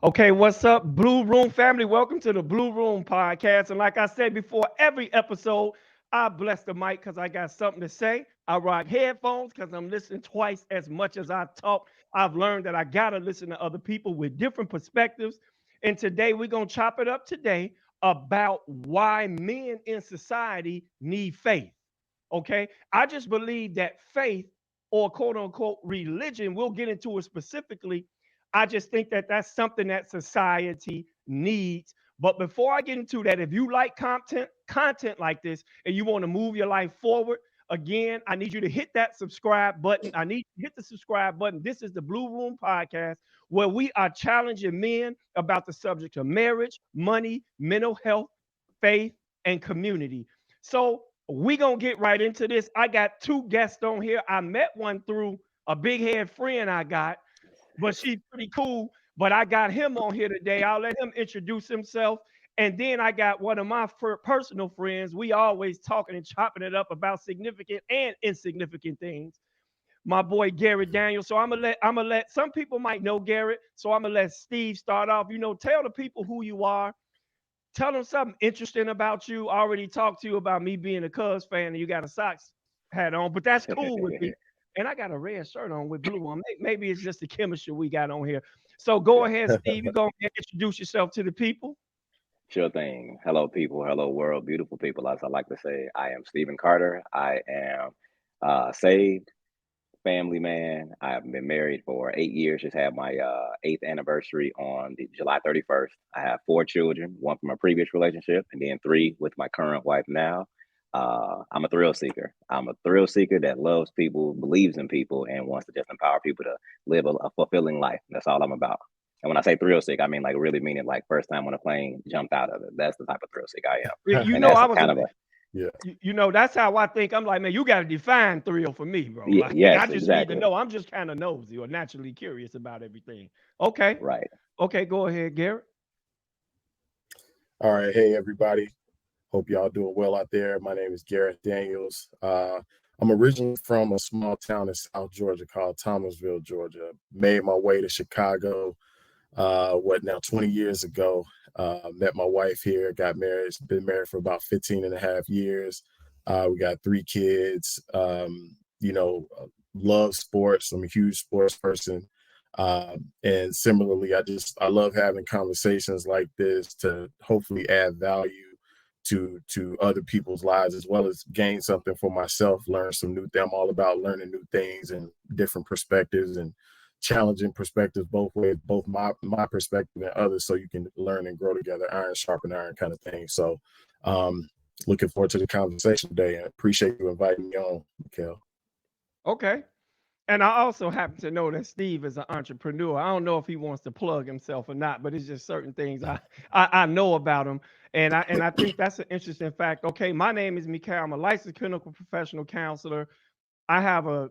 Okay, what's up, Blue Room family? Welcome to the Blue Room podcast. And like I said before, every episode, I bless the mic because I got something to say. I rock headphones because I'm listening twice as much as I talk. I've learned that I got to listen to other people with different perspectives. And today, we're going to chop it up today about why men in society need faith. Okay, I just believe that faith or quote unquote religion, we'll get into it specifically. I just think that that's something that society needs. But before I get into that, if you like content like this and you want to move your life forward, again, I need you to hit that subscribe button. I need you to hit the subscribe button. This is the Blue Room Podcast, where we are challenging men about the subject of marriage, money, mental health, faith, and community. So we gonna get right into this. I got two guests on here. I met one through a big head friend I got, but she's pretty cool. But I got him on here today. I'll let him introduce himself. And then I got one of my personal friends. We always talking and chopping it up about significant and insignificant things. My boy Garrett Daniel. So I'm gonna let some people might know Garrett. So I'm gonna let Steve start off. Tell the people who you are. Tell them something interesting about you. I already talked to you about me being a Cubs fan and you got a Sox hat on, but that's cool with me. And I got a red shirt on with blue on. Maybe it's just the chemistry we got on here. So go ahead, Steve. You go ahead and introduce yourself to the people. Sure thing. Hello, people. Hello, world. Beautiful people. As I like to say, I am Stephen Carter. I am saved, family man. I've been married for 8 years. Just had my eighth anniversary on July 31st. I have four children, one from a previous relationship, and then three with my current wife now. I'm a thrill seeker. I'm a thrill seeker that loves people, believes in people, and wants to just empower people to live a fulfilling life. That's all I'm about. And when I say thrill seek, I mean like really meaning like first time when a plane jumped out of it. That's the type of thrill seek I am. You And know, that's I was a kind of a Yeah. that's how I think. I'm like, man, you got to define thrill for me, bro. Like, I yes, just need to exactly. know. I'm just kind of nosy or naturally curious about everything. Okay. Right. Okay, go ahead, Garrett. All right. Hey, everybody. Hope y'all doing well out there. My name is Garreth Daniels. I'm originally from a small town in South Georgia called Thomasville, Georgia. Made my way to Chicago, 20 years ago. Met my wife here, got married, been married for about 15 and a half years. We got three kids. Love sports. I'm a huge sports person. And similarly, I love having conversations like this to hopefully add value to other people's lives as well as gain something for myself, learn some new things. I'm all about learning new things and different perspectives and challenging perspectives both ways, both my perspective and others, so you can learn and grow together, iron sharpen iron kind of thing. So looking forward to the conversation today and appreciate you inviting me on, Mikhail. Okay. And I also happen to know that Steve is an entrepreneur. I don't know if he wants to plug himself or not, but it's just certain things I know about him. And I think that's an interesting fact. Okay, my name is Mikhail. I'm a licensed clinical professional counselor. I have a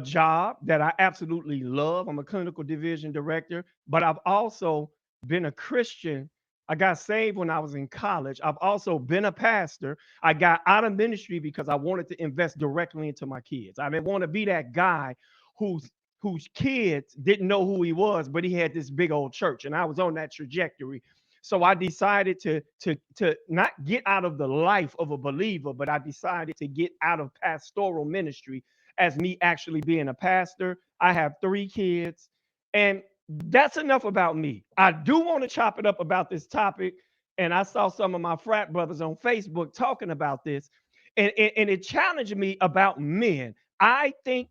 job that I absolutely love. I'm a clinical division director, but I've also been a Christian. I got saved when I was in college. I've also been a pastor. I got out of ministry because I wanted to invest directly into my kids. I didn't want to be that guy whose whose kids didn't know who he was, but he had this big old church, and I was on that trajectory. So I decided to not get out of the life of a believer, but I decided to get out of pastoral ministry as me actually being a pastor. I have three kids, and that's enough about me. I do want to chop it up about this topic, and I saw some of my frat brothers on Facebook talking about this, and it challenged me about men. I think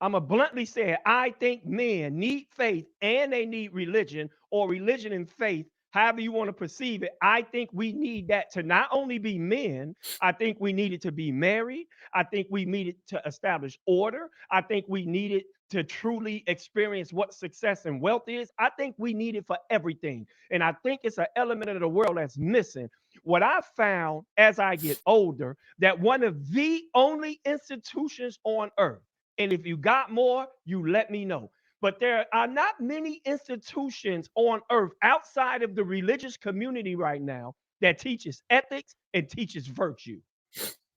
I'm going to bluntly say it. I think men need faith and they need religion, or religion and faith, however you want to perceive it. I think we need that to not only be men, I think we need it to be married. I think we need it to establish order. I think we need it to truly experience what success and wealth is. I think we need it for everything. And I think it's an element of the world that's missing. What I found as I get older, that one of the only institutions on earth, and if you got more, you let me know. But there are not many institutions on earth outside of the religious community right now that teaches ethics and teaches virtue.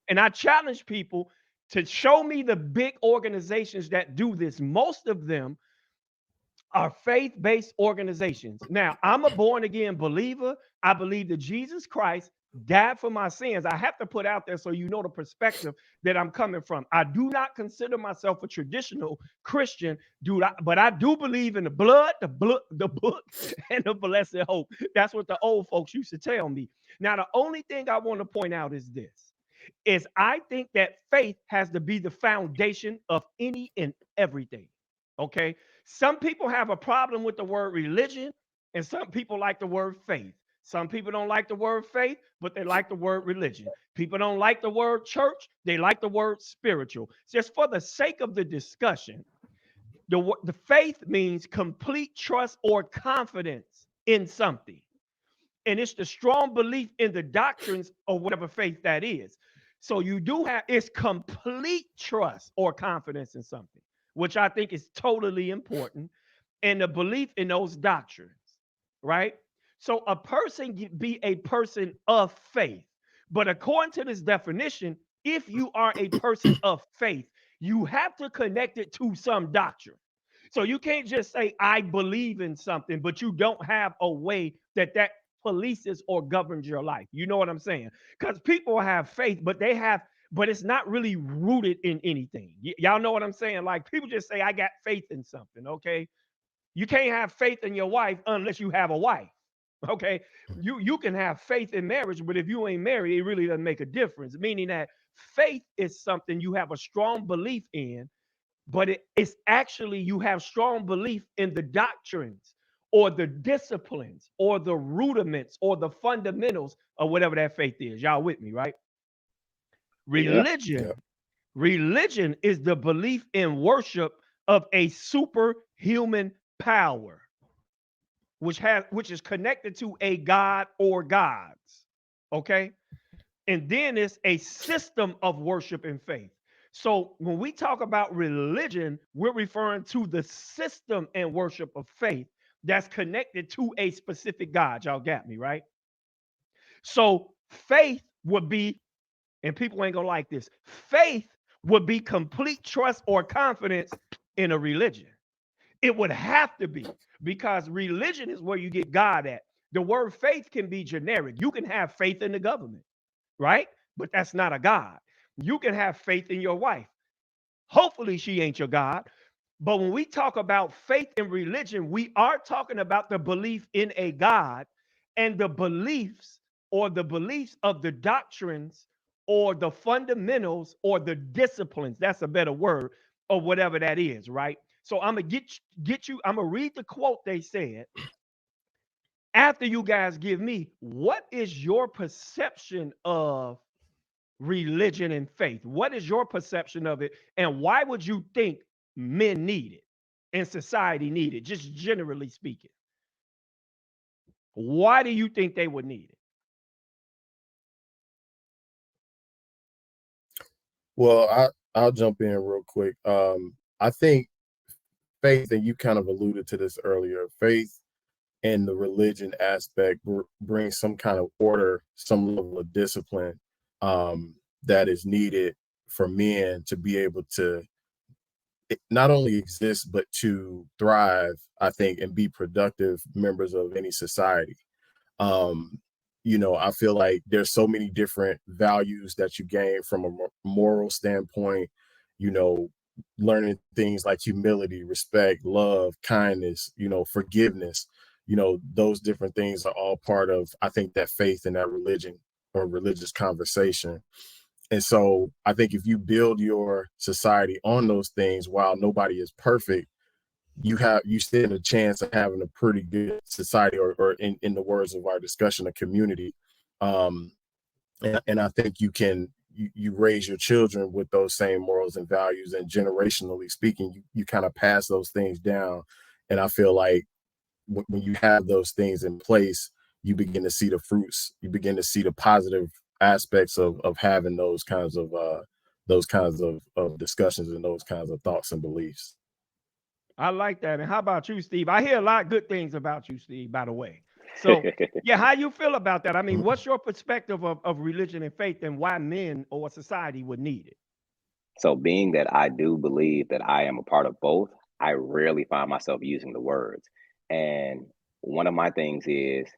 And I challenge people to show me the big organizations that do this. Most of them are faith-based organizations. Now, I'm a born-again believer. I believe that Jesus Christ died for my sins. I have to put out there so you know the perspective that I'm coming from. I do not consider myself a traditional Christian, dude, but I do believe in the blood, the book, and the blessed hope. That's what the old folks used to tell me. Now, the only thing I want to point out is I think that faith has to be the foundation of any and everything. Okay. Some people have a problem with the word religion, and some people like the word faith. Some people don't like the word faith, but they like the word religion. People don't like the word church, they like the word spiritual. Just for the sake of the discussion, the faith means complete trust or confidence in something. And it's the strong belief in the doctrines of whatever faith that is. So you do have it's complete trust or confidence in something, which I think is totally important, and the belief in those doctrines, right? So a person can be a person of faith, but according to this definition, if you are a person of faith, you have to connect it to some doctrine. So you can't just say I believe in something, but you don't have a way that polices or governs your life. You know what I'm saying? Because people have faith, but it's not really rooted in anything. Y'all know what I'm saying? Like people just say, I got faith in something. Okay. You can't have faith in your wife unless you have a wife. Okay. You can have faith in marriage, but if you ain't married, it really doesn't make a difference. Meaning that faith is something you have a strong belief in, but it's actually you have strong belief in the doctrines or the disciplines or the rudiments or the fundamentals of whatever that faith is. Y'all with me, right? Yeah. Religion, religion is the belief in worship of a superhuman power, which is connected to a god or gods. Okay. And then it's a system of worship and faith. So when we talk about religion, we're referring to the system and worship of faith that's connected to a specific God. Y'all got me, right? So faith would be, and people ain't gonna like this, faith would be complete trust or confidence in a religion. It would have to be, because religion is where you get God at. The word faith can be generic. You can have faith in the government, right? But that's not a God. You can have faith in your wife. Hopefully, she ain't your God. But when we talk about faith in religion, we are talking about the belief in a God and the beliefs of the doctrines or the fundamentals or the disciplines. That's a better word, or whatever that is, right? So I'm gonna get you. I'm gonna read the quote they said after you guys give me what is your perception of religion and faith. What is your perception of it? And why would you think men need it and society need it, just generally speaking? Why do you think they would need it? Well, I'll jump in real quick. I think faith, and you kind of alluded to this earlier, faith and the religion aspect brings some kind of order, some level of discipline that is needed for men to be able to not only exist but to thrive, I think, and be productive members of any society. um I feel like there's so many different values that you gain from a moral standpoint, you know learning things like humility, respect, love, kindness, forgiveness. Those different things are all part of, I think, that faith and that religion or religious conversation. And so I think if you build your society on those things, while nobody is perfect, you stand a chance of having a pretty good society, or in the words of our discussion, a community. um and I think you raise your children with those same morals and values, and generationally speaking, you kind of pass those things down. And I feel like when you have those things in place, you begin to see the fruits, you begin to see the positive aspects of having those kinds of discussions and those kinds of thoughts and beliefs. I like that. And how about you, Steve? I hear a lot of good things about you, Steve, by the way. So, yeah, how you feel about that? I mean, what's your perspective of religion and faith and why men or society would need it? So being that I do believe that I am a part of both, I rarely find myself using the words. And one of my things is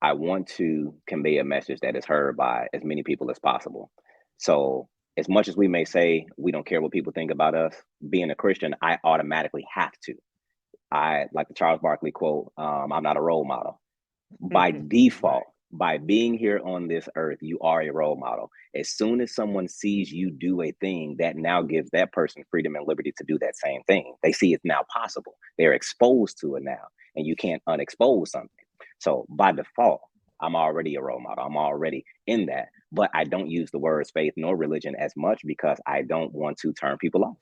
I want to convey a message that is heard by as many people as possible. So, as much as we may say we don't care what people think about us, being a Christian, I automatically have to. I like the Charles Barkley quote, I'm not a role model. By Right. default, by being here on this earth, you are a role model. As soon as someone sees you do a thing, that now gives that person freedom and liberty to do that same thing. They see it's now possible. They're exposed to it now, and you can't unexpose something. So by default, I'm already a role model. I'm already in that, but I don't use the words faith nor religion as much because I don't want to turn people off.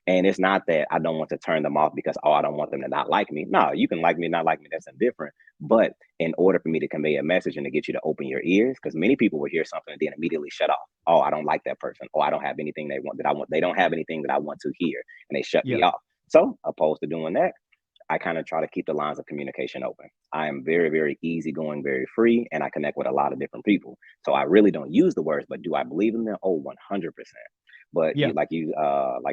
And it's not that I don't want to turn them off because, oh, I don't want them to not like me. No, you can like me, not like me. That's indifferent. But in order for me to convey a message and to get you to open your ears, because many people will hear something and then immediately shut off. Oh, I don't like that person. Oh, I don't have anything they want that I want. They don't have anything that I want to hear, and they shut me Yeah. off. So, opposed to doing that, I kind of try to keep the lines of communication open. I am very, very easygoing, very free, and I connect with a lot of different people. So I really don't use the words, but do I believe in them? Oh, 100%. But Yeah. like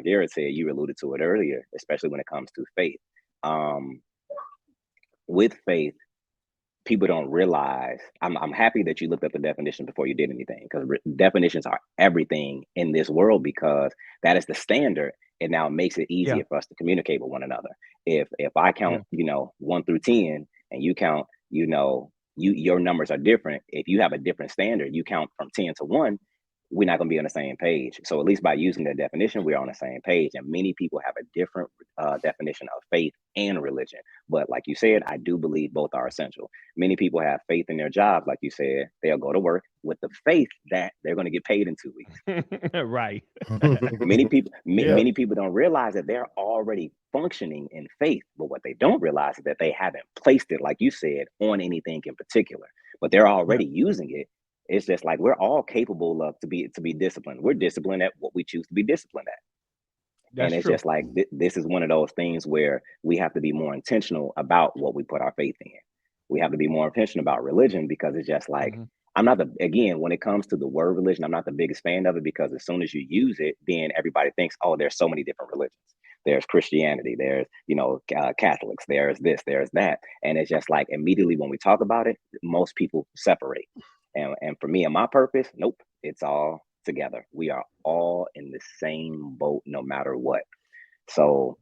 Garrett said, you alluded to it earlier, especially when it comes to faith. Um, with faith, people don't realize. I'm happy that you looked up the definition before you did anything, because definitions are everything in this world, because that is the standard. It now makes it Yeah. easier for us to communicate with one another. If I Yeah. count, 1 through 10, and you count, your numbers are different. If you have a different standard, you count from 10 to 1. We're not going to be on the same page. So at least by using that definition, we're on the same page. And many people have a different definition of faith and religion. But like you said, I do believe both are essential. Many people have faith in their jobs, like you said. They'll go to work with the faith that they're going to get paid in 2 weeks. Right. Yeah. Many people don't realize that they're already functioning in faith, but what they don't realize is that they haven't placed it, like you said, on anything in particular. But they're Yeah. already using it. It's just like we're all capable of to be disciplined. We're disciplined at what we choose to be disciplined at. And That's it's true. just like this is one of those things where we have to be more intentional about what we put our faith in. We have to be more intentional about religion, because it's just like, Hmm. I'm not the again, when it comes to the word religion, I'm not the biggest fan of it, because as soon as you use it, then everybody thinks, oh, there's so many different religions. There's Christianity, there's Catholics, there's this, there's that, and it's just like immediately when we talk about it, most people separate. And for me and my purpose, nope, it's all together. We are all in the same boat, no matter what. So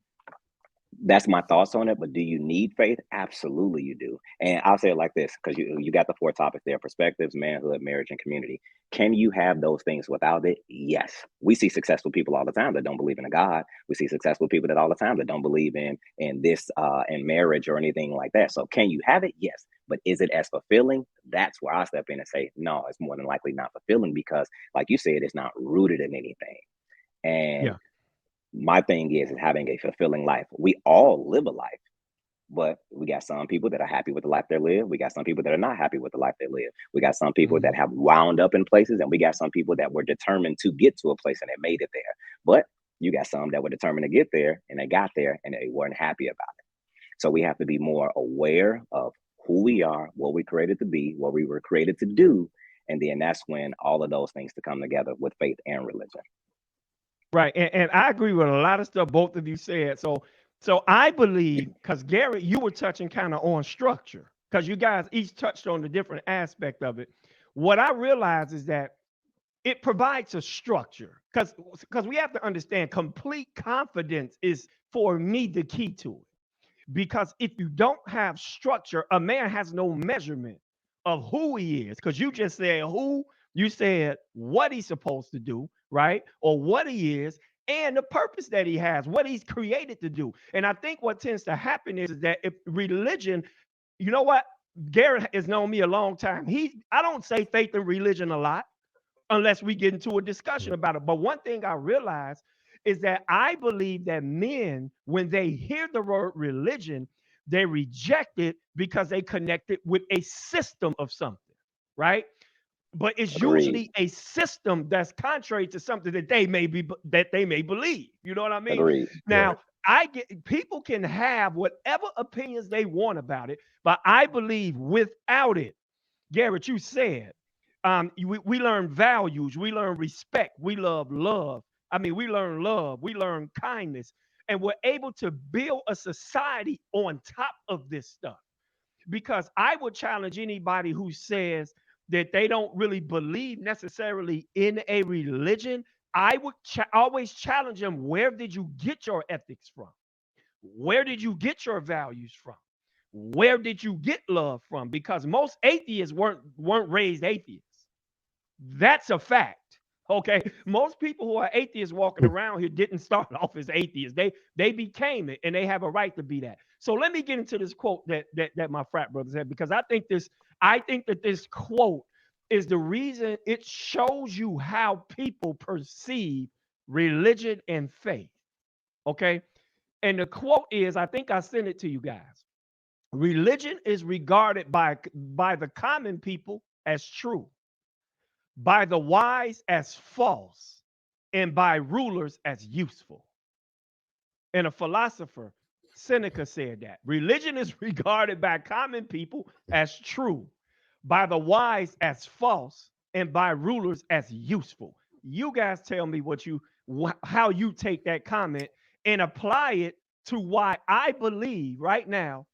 that's my thoughts on it. But do you need faith? Absolutely, you do. And I'll say it like this, because you got the 4 topics there: perspectives, manhood, marriage, and community. Can you have those things without it? Yes. We see successful people all the time that don't believe in a God. We see successful people that all the time that don't believe in this in marriage or anything like that. So can you have it? Yes. But is it as fulfilling? That's where I step in and say, no, it's more than likely not fulfilling, because, like you said, it's not rooted in anything. And Yeah. my thing is having a fulfilling life. We all live a life, but we got some people that are happy with the life they live. We got some people that are not happy with the life they live. We got some people Hmm. that have wound up in places, and we got some people that were determined to get to a place and they made it there. But you got some that were determined to get there and they got there and they weren't happy about it. So we have to be more aware of who we are, what we created to be, what we were created to do. And then that's when all of those things to come together with faith and religion. Right. And I agree with a lot of stuff both of you said. So I believe, because Gary, you were touching kind of on structure, because you guys each touched on the different aspect of it. What I realize is that it provides a structure, because we have to understand complete confidence is, for me, the key to it. Because if you don't have structure, a man has no measurement of who he is. Because you just said who, you said what he's supposed to do, right? Or what he is, and the purpose that he has, what he's created to do. And I think what tends to happen is that if religion, you know what? Garrett has known me a long time. I don't say faith and religion a lot unless we get into a discussion about it. But one thing I realize is that I believe that men, when they hear the word religion, they reject it because they connect it with a system of something, right? But it's Agreed. usually a system that's contrary to something that they may believe. You know what I mean? Agreed. Right. Now, I get people can have whatever opinions they want about it, but I believe without it, Garrett, you said, we learn values, we learn respect, we love love. I mean, we learn love, we learn kindness. and we're able to build a society on top of this stuff. Because I would challenge anybody who says that they don't really believe necessarily in a religion. I would always challenge them, where did you get your ethics from? Where did you get your values from? Where did you get love from? Because most atheists weren't raised atheists. That's a fact. Okay. Most people who are atheists walking around here didn't start off as atheists. They became it, and they have a right to be that. So let me get into this quote that my frat brother said, because I think that this quote is the reason. It shows you how people perceive religion and faith. Okay. And the quote is, I think I sent it to you guys. Religion is regarded by the common people as true, by the wise as false, and by rulers as useful. And a philosopher, Seneca, said that religion is regarded by common people as true, by the wise as false, and by rulers as useful. You guys tell me how you take that comment and apply it to why I believe right now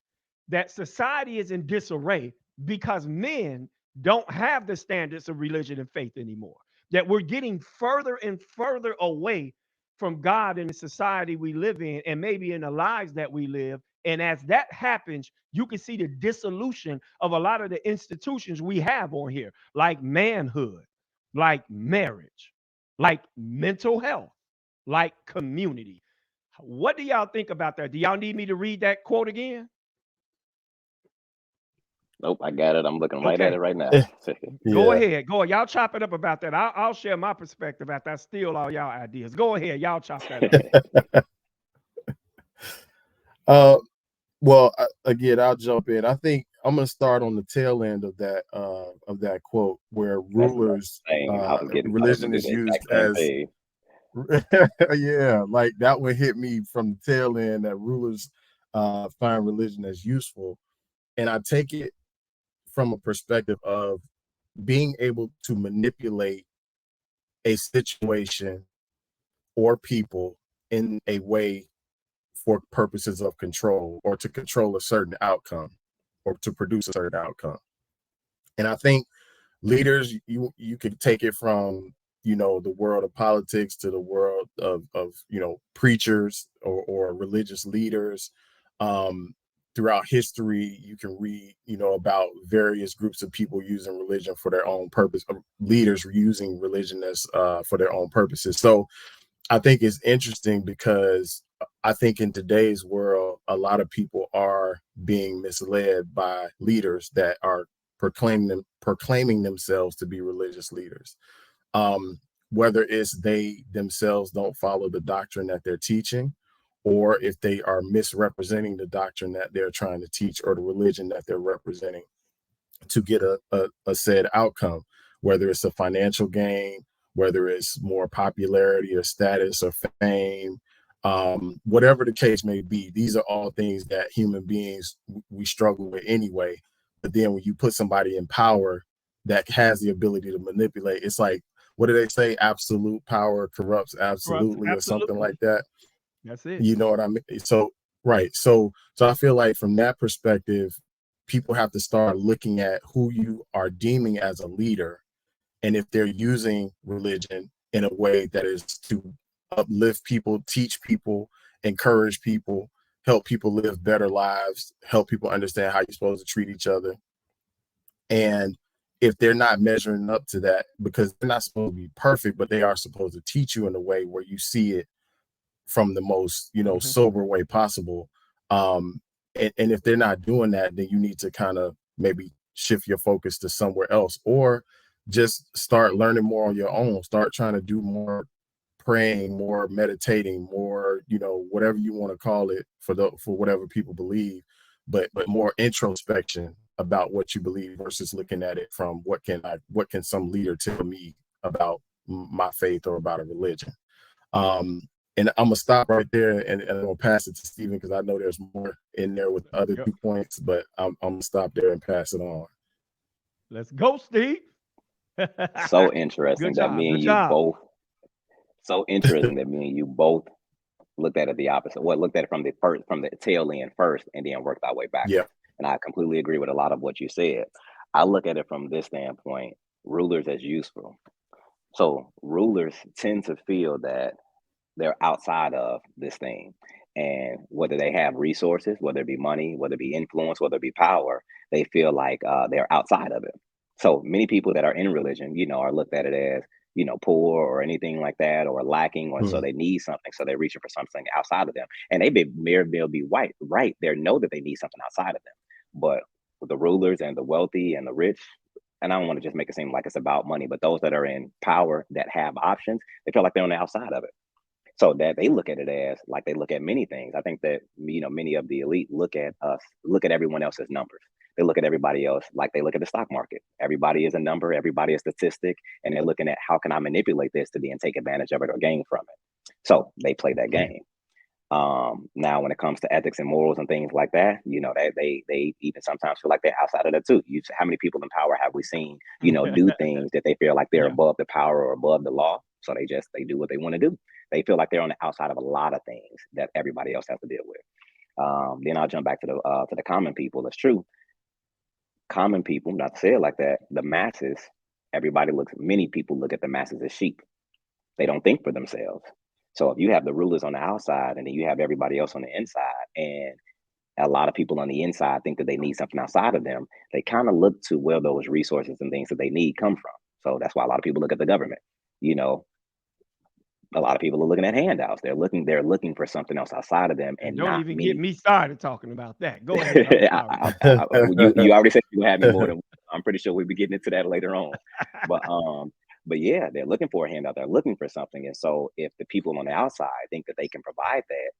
that society is in disarray, because men don't have the standards of religion and faith anymore. That we're getting further and further away from God in the society we live in, and maybe in the lives that we live. And as that happens, you can see the dissolution of a lot of the institutions we have on here, like manhood, like marriage, like mental health, like community. What do y'all think about that? Do y'all need me to read that quote again? Nope, I got it. I'm looking right at Okay. it right now. Go Yeah. ahead. Go ahead. Y'all chop it up about that. I'll share my perspective after I steal all y'all ideas. Go ahead. Y'all chop that up. Well, again, I'll jump in. I think I'm going to start on the tail end of that quote, where That's what I'm rulers, saying. I was religion do is the used exact same as, thing. yeah, like that would hit me from the tail end, that rulers find religion as useful. And I take it from a perspective of being able to manipulate a situation or people in a way for purposes of control, or to control a certain outcome, or to produce a certain outcome. And I think leaders, you can take it from, the world of politics to the world of preachers, or religious leaders. Throughout history, you can read, about various groups of people using religion for their own purpose, leaders using religion as for their own purposes. So I think it's interesting, because I think in today's world, a lot of people are being misled by leaders that are proclaiming themselves to be religious leaders. Whether it's they themselves don't follow the doctrine that they're teaching, or if they are misrepresenting the doctrine that they're trying to teach, or the religion that they're representing, to get a said outcome, whether it's a financial gain, whether it's more popularity or status or fame, whatever the case may be. These are all things that human beings, we struggle with anyway. But then when you put somebody in power that has the ability to manipulate, it's like, what do they say? Absolute power corrupts absolutely, or something like that. That's it. You know what I mean? So, right. So I feel like from that perspective, people have to start looking at who you are deeming as a leader, and if they're using religion in a way that is to uplift people, teach people, encourage people, help people live better lives, help people understand how you're supposed to treat each other. And if they're not measuring up to that, because they're not supposed to be perfect, but they are supposed to teach you in a way where you see it from the most, sober way possible. And if they're not doing that, then you need to kind of maybe shift your focus to somewhere else, or just start learning more on your own. Start trying to do more praying, more meditating, more, whatever you want to call it, for whatever people believe, but more introspection about what you believe, versus looking at it from what can some leader tell me about my faith or about a religion. And I'm gonna stop right there, and I'm gonna pass it to Stephen, because I know there's more in there with the other 2 points, but I'm gonna stop there and pass it on. Let's go, Steve. So interesting Good that job. me Good and you job. both. So interesting that me and you both looked at it the opposite. Well, looked at it from the tail end first, and then worked our way Yeah. backwards. And I completely agree with a lot of what you said. I look at it from this standpoint: rulers as useful. So rulers tend to feel that they're outside of this thing. And whether they have resources, whether it be money, whether it be influence, whether it be power, they feel like they're outside of it. So many people that are in religion, are looked at it as, poor or anything like that, or lacking, or so Mhm. they need something. So they're reaching for something outside of them. And they may they'll be right. They know that they need something outside of them. But with the rulers and the wealthy and the rich, and I don't want to just make it seem like it's about money, but those that are in power that have options, they feel like they're on the outside of it, so that they look at it as like they look at many things. I think that many of the elite look at everyone else as numbers. They look at everybody else like they look at the stock market. Everybody is a number, everybody is a statistic, and they're looking at how can I manipulate this to be and take advantage of it or gain from it. So they play that game. Now, when it comes to ethics and morals and things like that, they even sometimes feel like they're outside of that too. How many people in power have we seen, do things that they feel like they're Yeah. above the power or above the law? So they do what they want to do. They feel like they're on the outside of a lot of things that everybody else has to deal with. Then I'll jump back to the common people. That's true. Common people, not to say it like that, the masses. Many people look at the masses as sheep. They don't think for themselves. So if you have the rulers on the outside and then you have everybody else on the inside, and a lot of people on the inside think that they need something outside of them, they kind of look to where those resources and things that they need come from. So that's why a lot of people look at the government. You know, a lot of people are looking at handouts. They're looking for something else outside of them, And and don't not even get me. me started talking about that. Go ahead. I'm sorry. You already said you had me more than. I'm pretty sure we'll be getting into that later on, but yeah, they're looking for a handout. They're looking for something, and so if the people on the outside think that they can provide that,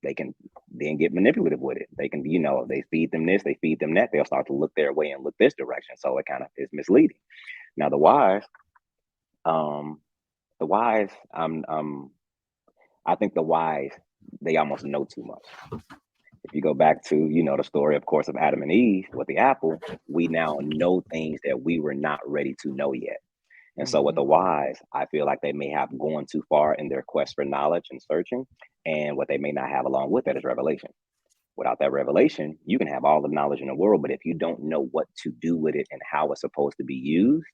they can then get manipulative with it. They can, they feed them this, they feed them that. They'll start to look their way and look this direction. So it kind of is misleading. Now um, the wise, I think the wise, they almost know too much. If you go back to, the story, of course, of Adam and Eve with the apple, we now know things that we were not ready to know yet. And so with Hmm. the wise, I feel like they may have gone too far in their quest for knowledge and searching. And what they may not have along with that is revelation. Without that revelation, you can have all the knowledge in the world, but if you don't know what to do with it and how it's supposed to be used,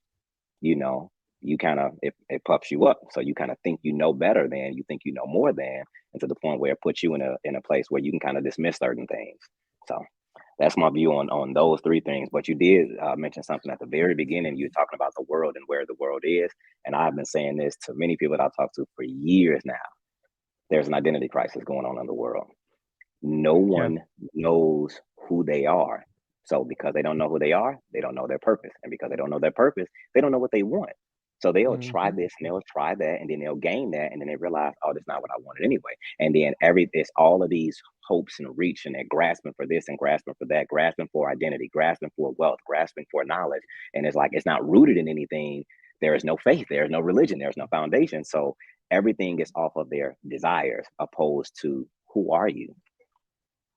you know, you kind of it puffs you up. So you kind of think you know better than, you think you know more than, and to the point where it puts you in a place where you can kind of dismiss certain things. So that's my view on those three things. But you did mention something at the very beginning. You were talking about the world and where the world is, and I've been saying this to many people that I've talked to for years now. There's an identity crisis going on in the world. No Yeah. one knows who they are. So because they don't know who they are, they don't know their purpose. And because they don't know their purpose, they don't know what they want. So they'll try Hmm. this and they'll try that, and then they'll gain that, and then they realize, oh, that's not what I wanted anyway. And then it's all of these hopes and reach, and they're grasping for this and grasping for that, grasping for identity, grasping for wealth, grasping for knowledge. And it's like it's not rooted in anything. There is no faith, there is no religion, there's no foundation. So everything is off of their desires, opposed to who are you?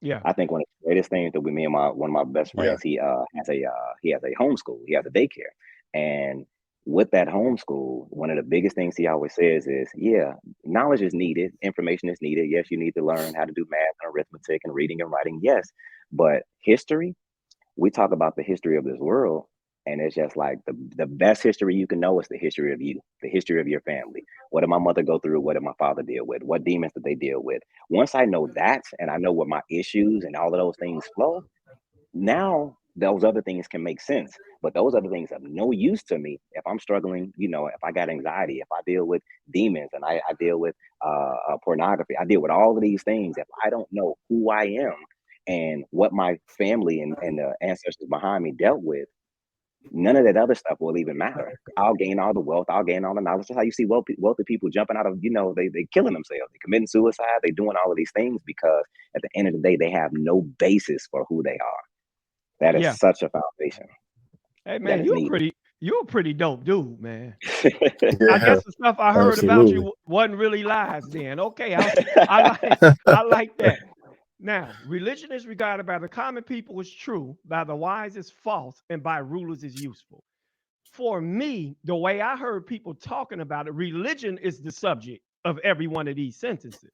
Yeah. I think one of the greatest things that me and one of my best Yeah. friends, he has a homeschool, he has a daycare, and with that homeschool, one of the biggest things he always says is, yeah, knowledge is needed, information is needed. Yes, you need to learn how to do math and arithmetic and reading and writing. Yes, but history, we talk about the history of this world, and it's just like the best history you can know is the history of you, the history of your family. What did my mother go through? What did my father deal with? What demons did they deal with? Once I know that, and I know what my issues and all of those things flow, now those other things can make sense. But those other things have no use to me if I'm struggling. If I got anxiety, if I deal with demons, and I deal with pornography, I deal with all of these things. If I don't know who I am and what my family and the ancestors behind me dealt with, none of that other stuff will even matter. I'll gain all the wealth, I'll gain all the knowledge. That's how you see wealthy people jumping out of, they killing themselves, they committing suicide, they doing all of these things because at the end of the day, they have no basis for who they are. That is Yeah. such a foundation Hey that man, is needed. you're a pretty dope dude, man. I Yeah. guess the stuff I heard about Absolutely. you wasn't really lies then. Okay, I like I like that. Now, religion is regarded by the common people as true, by the wise as false, and by rulers as useful. For me, the way I heard people talking about it, religion is the subject. of every one of these sentences.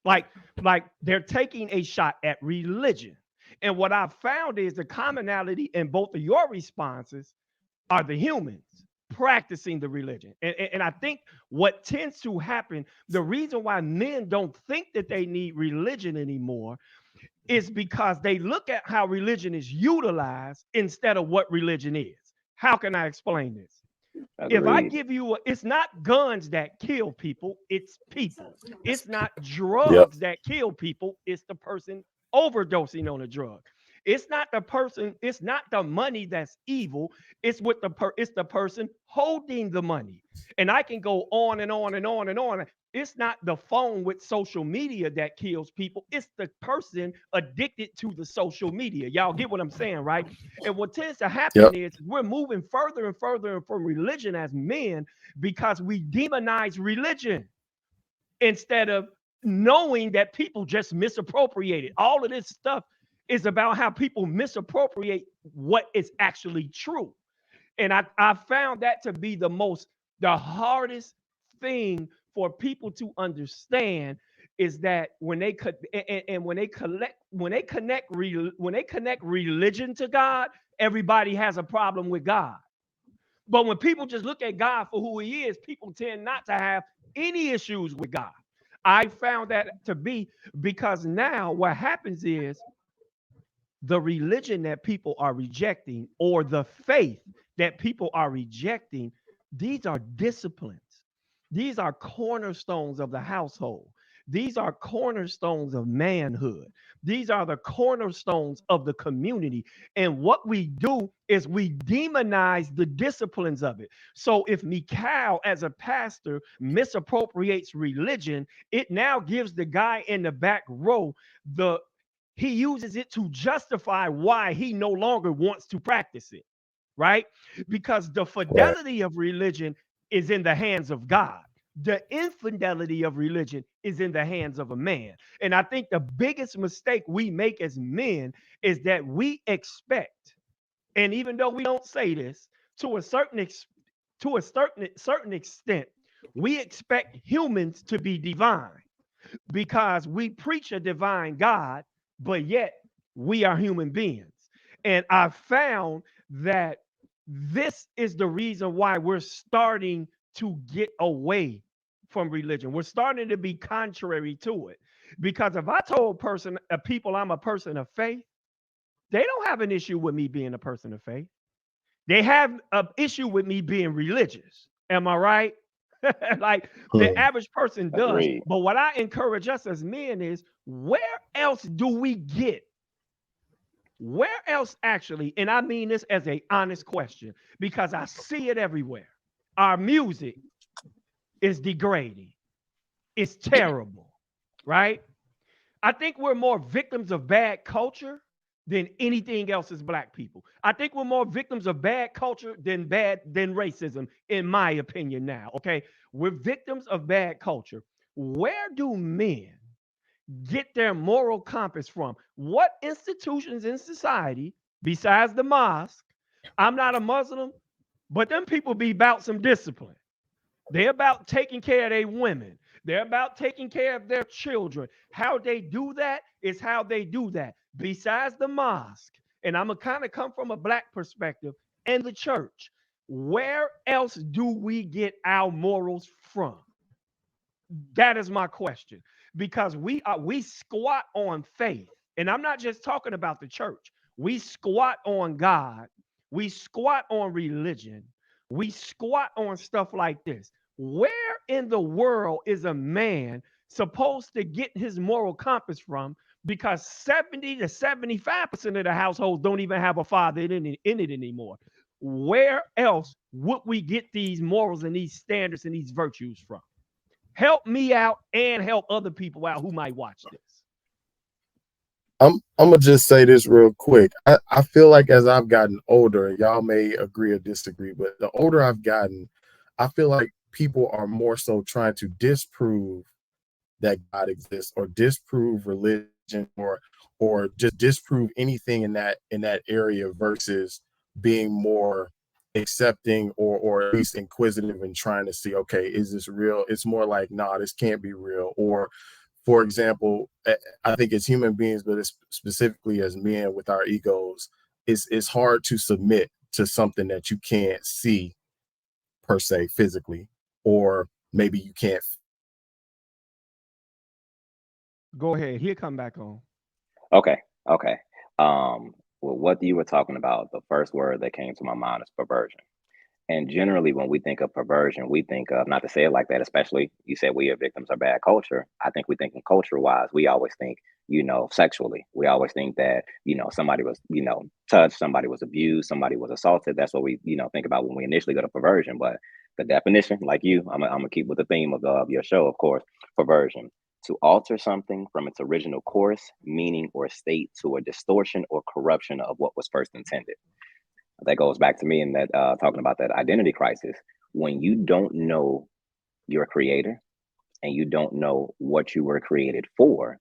Like, like they're taking a shot at religion. And what I've found is the commonality in both of your responses are the humans practicing the religion. And I think what tends to happen, the reason why men don't think that they need religion anymore is because they look at how religion is utilized instead of what religion is. How can I explain this? If I Agreed. give you it's not guns that kill people, it's people. It's not Yep. drugs that kill people, it's the person overdosing on a drug. It's not the person, it's not the money that's evil, it's what it's the person holding the money. And I can go on and on and on and on. It's not the phone with social media that kills people, it's the person addicted to the social media. Y'all get what I'm saying, right? And what tends to happen Yep. is we're moving further and further from religion as men because we demonize religion instead of knowing that people just misappropriate it. All of this stuff is about how people misappropriate what is actually true. And I found that to be the hardest thing for people to understand is that when they could and when they connect religion to God, everybody has a problem with God. But when people just look at God for who he is, people tend not to have any issues with God. I found that to be because now what happens is the religion that people are rejecting or the faith that people are rejecting, these are disciplines. These are cornerstones of the household. These are cornerstones of manhood. These are the cornerstones of the community. And what we do is we demonize the disciplines of it. So if Mikhail, as a pastor, misappropriates religion, it now gives the guy in the back row the he uses it to justify why he no longer wants to practice it, right? Because the Right. fidelity of religion is in the hands of God. The infidelity of religion is in the hands of a man. And I think the biggest mistake we make as men is that we expect, and even though we don't say this, to a certain extent, we expect humans to be divine because we preach a divine God, but yet we are human beings. And I found that this is the reason why we're starting to get away from religion. We're starting to be contrary to it. Because if I told people I'm a person of faith, they don't have an issue with me being a person of faith. They have an issue with me being religious. Am I right? Like the Hmm. average person does. Agreed. But what I encourage us as men is where else do we get? Where else actually? And I mean this as a honest question because I see it everywhere. Our music is degrading. It's terrible, right? I think we're more victims of bad culture than anything else as black people. I think we're more victims of bad culture than racism, in my opinion. Now, okay, we're victims of bad culture. Where do men get their moral compass from? What institutions in society, besides the mosque? I'm not a Muslim, but them people be about some discipline. They're about taking care of their women. They're about taking care of their children. How they do that is how they do that. Besides the mosque, and I'm going to kind of come from a black perspective, and the church, where else do we get our morals from? That is my question. Because we squat on faith. And I'm not just talking about the church. We squat on God. We squat on religion. We squat on stuff like this. Where in the world is a man supposed to get his moral compass from? Because 70 to 75% of the households don't even have a father in it anymore. Where else would we get these morals and these standards and these virtues from? Help me out and help other people out who might watch this. I'm gonna just say this real quick. I feel like as I've gotten older, and y'all may agree or disagree, but the older I've gotten, I feel like people are more so trying to disprove that God exists or disprove religion or just disprove anything in that area versus being more accepting or at least inquisitive and trying to see, okay, is this real? It's more like, nah, this can't be real. Or for example, I think as human beings, but specifically as men with our egos, it's hard to submit to something that you can't see per se physically, or maybe you can't. Go ahead. He'll come back on. Okay. Okay. Well, what you were talking about, the first word that came to my mind is perversion. And generally, when we think of perversion, we think of, not to say it like that, especially you said we are victims of bad culture. I think we think in culture wise, we always think, sexually. We always think that, somebody was, touched, somebody was abused, somebody was assaulted. That's what we, think about when we initially go to perversion. But the definition, like you, I'm going to keep with the theme of your show, of course, perversion. To alter something from its original course, meaning, or state to a distortion or corruption of what was first intended. That goes back to me in that talking about that identity crisis. When you don't know your creator and you don't know what you were created for,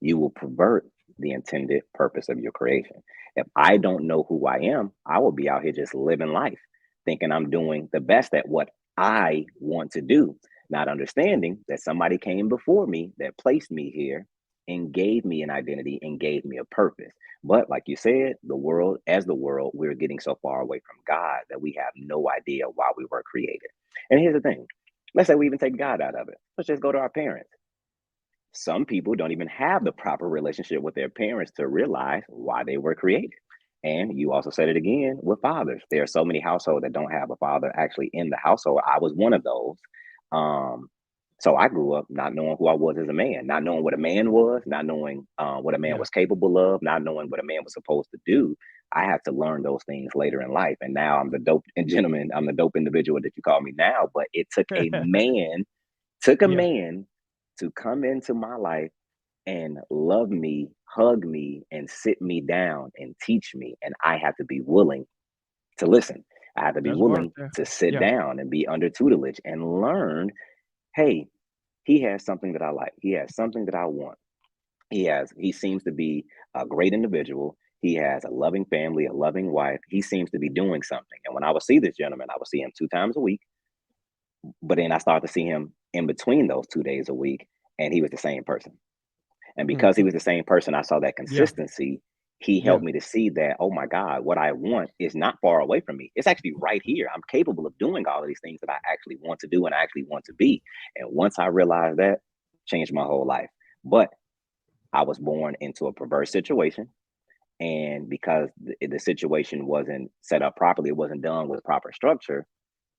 you will pervert the intended purpose of your creation. If I don't know who I am, I will be out here just living life, thinking I'm doing the best at what I want to do, not understanding that somebody came before me that placed me here and gave me an identity and gave me a purpose. But like you said, the world, we're getting so far away from God that we have no idea why we were created. And here's the thing. Let's say we even take God out of it. Let's just go to our parents. Some people don't even have the proper relationship with their parents to realize why they were created. And you also said it again with fathers. There are so many households that don't have a father actually in the household. I was one of those. Um, so I grew up not knowing who I was as a man, not knowing what a man was, not knowing what a man Yeah. was capable of, not knowing what a man was supposed to do. I had to learn those things later in life. And now I'm the dope and gentleman, I'm the dope individual that you call me now. But it took a Yeah. man to come into my life and love me, hug me, and sit me down and teach me. And I had to be willing to listen. I had to be That's work willing there. to sit Yeah. down and be under tutelage and learn, hey, he has something that I like. He has something that I want. He seems to be a great individual. He has a loving family, a loving wife. He seems to be doing something. And when I would see this gentleman, I would see him 2 times a week. But then I started to see him in between those 2 days a week, and he was the same person. And because he Mhm. was the same person, I saw that Yeah. consistency. He Yeah. helped me to see that, oh my God, what I want is not far away from me. It's actually right here. I'm capable of doing all of these things that I actually want to do and I actually want to be. And once I realized that, changed my whole life. But I was born into a perverse situation. And because the situation wasn't set up properly, it wasn't done with proper structure,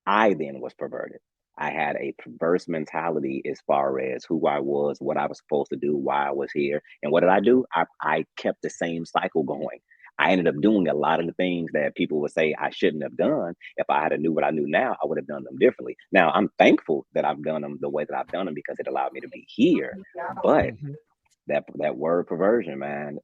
I then was perverted. I had a perverse mentality as far as who I was, what I was supposed to do, why I was here. And what did I do? I kept the same cycle going. I ended up doing a lot of the things that people would say I shouldn't have done. If I had knew what I knew now, I would have done them differently. Now I'm thankful that I've done them the way that I've done them because it allowed me to be here. But Mhm. that word perversion, man,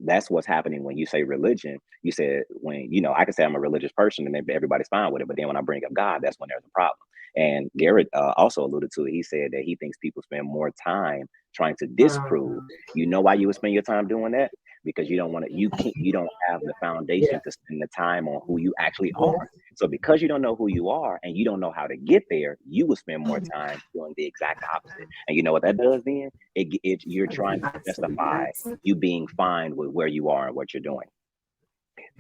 that's what's happening when you say religion. You said when I can say I'm a religious person and everybody's fine with it, but then when I bring up God, that's when there's a problem. And Garrett also alluded to it. He said that he thinks people spend more time trying to disprove. You know why you would spend your time doing that? Because you don't want to. You don't have the foundation to spend the time on who you actually are. So because you don't know who you are and you don't know how to get there, you will spend more time doing the exact opposite. And you know what that does then? You're trying to justify you being fine with where you are and what you're doing.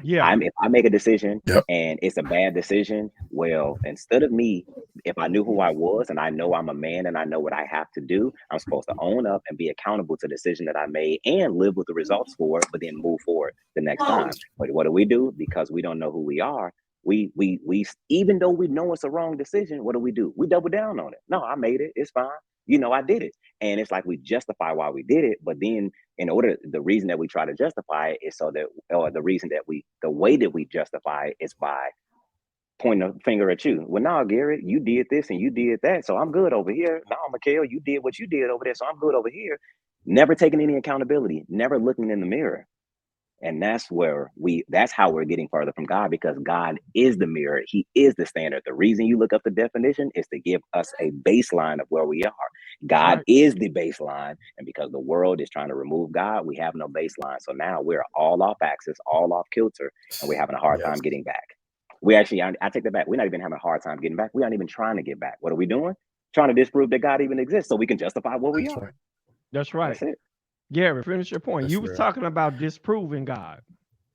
Yeah. If I make a decision Yep. and it's a bad decision, well, instead of me, if I knew who I was and I know I'm a man and I know what I have to do, I'm supposed to own up and be accountable to the decision that I made and live with the results for it, but then move forward the next time. But what do? Because we don't know who we are. We even though we know it's a wrong decision, what do? We double down on it. No, I made it. It's fine. I did it. And it's like we justify why we did it, but then the reason that we try to justify it is so that, or the way that we justify it is by pointing a finger at you. Well, no, Garrett, you did this and you did that, so I'm good over here. No, Mikhail, you did what you did over there, so I'm good over here. Never taking any accountability, never looking in the mirror. And that's how we're getting further from God, because God is the mirror. He is the standard. The reason you look up the definition is to give us a baseline of where we are. God Right. is the baseline. And because the world is trying to remove God, we have no baseline. So now we're all off axis, all off kilter, and we're having a hard Yes. time getting back. We actually, I take that back. We're not even having a hard time getting back. We aren't even trying to get back. What are we doing? Trying to disprove that God even exists so we can justify what we That's are. right. That's right. That's it. Garrett, finish your point. That's You was real. talking about disproving God.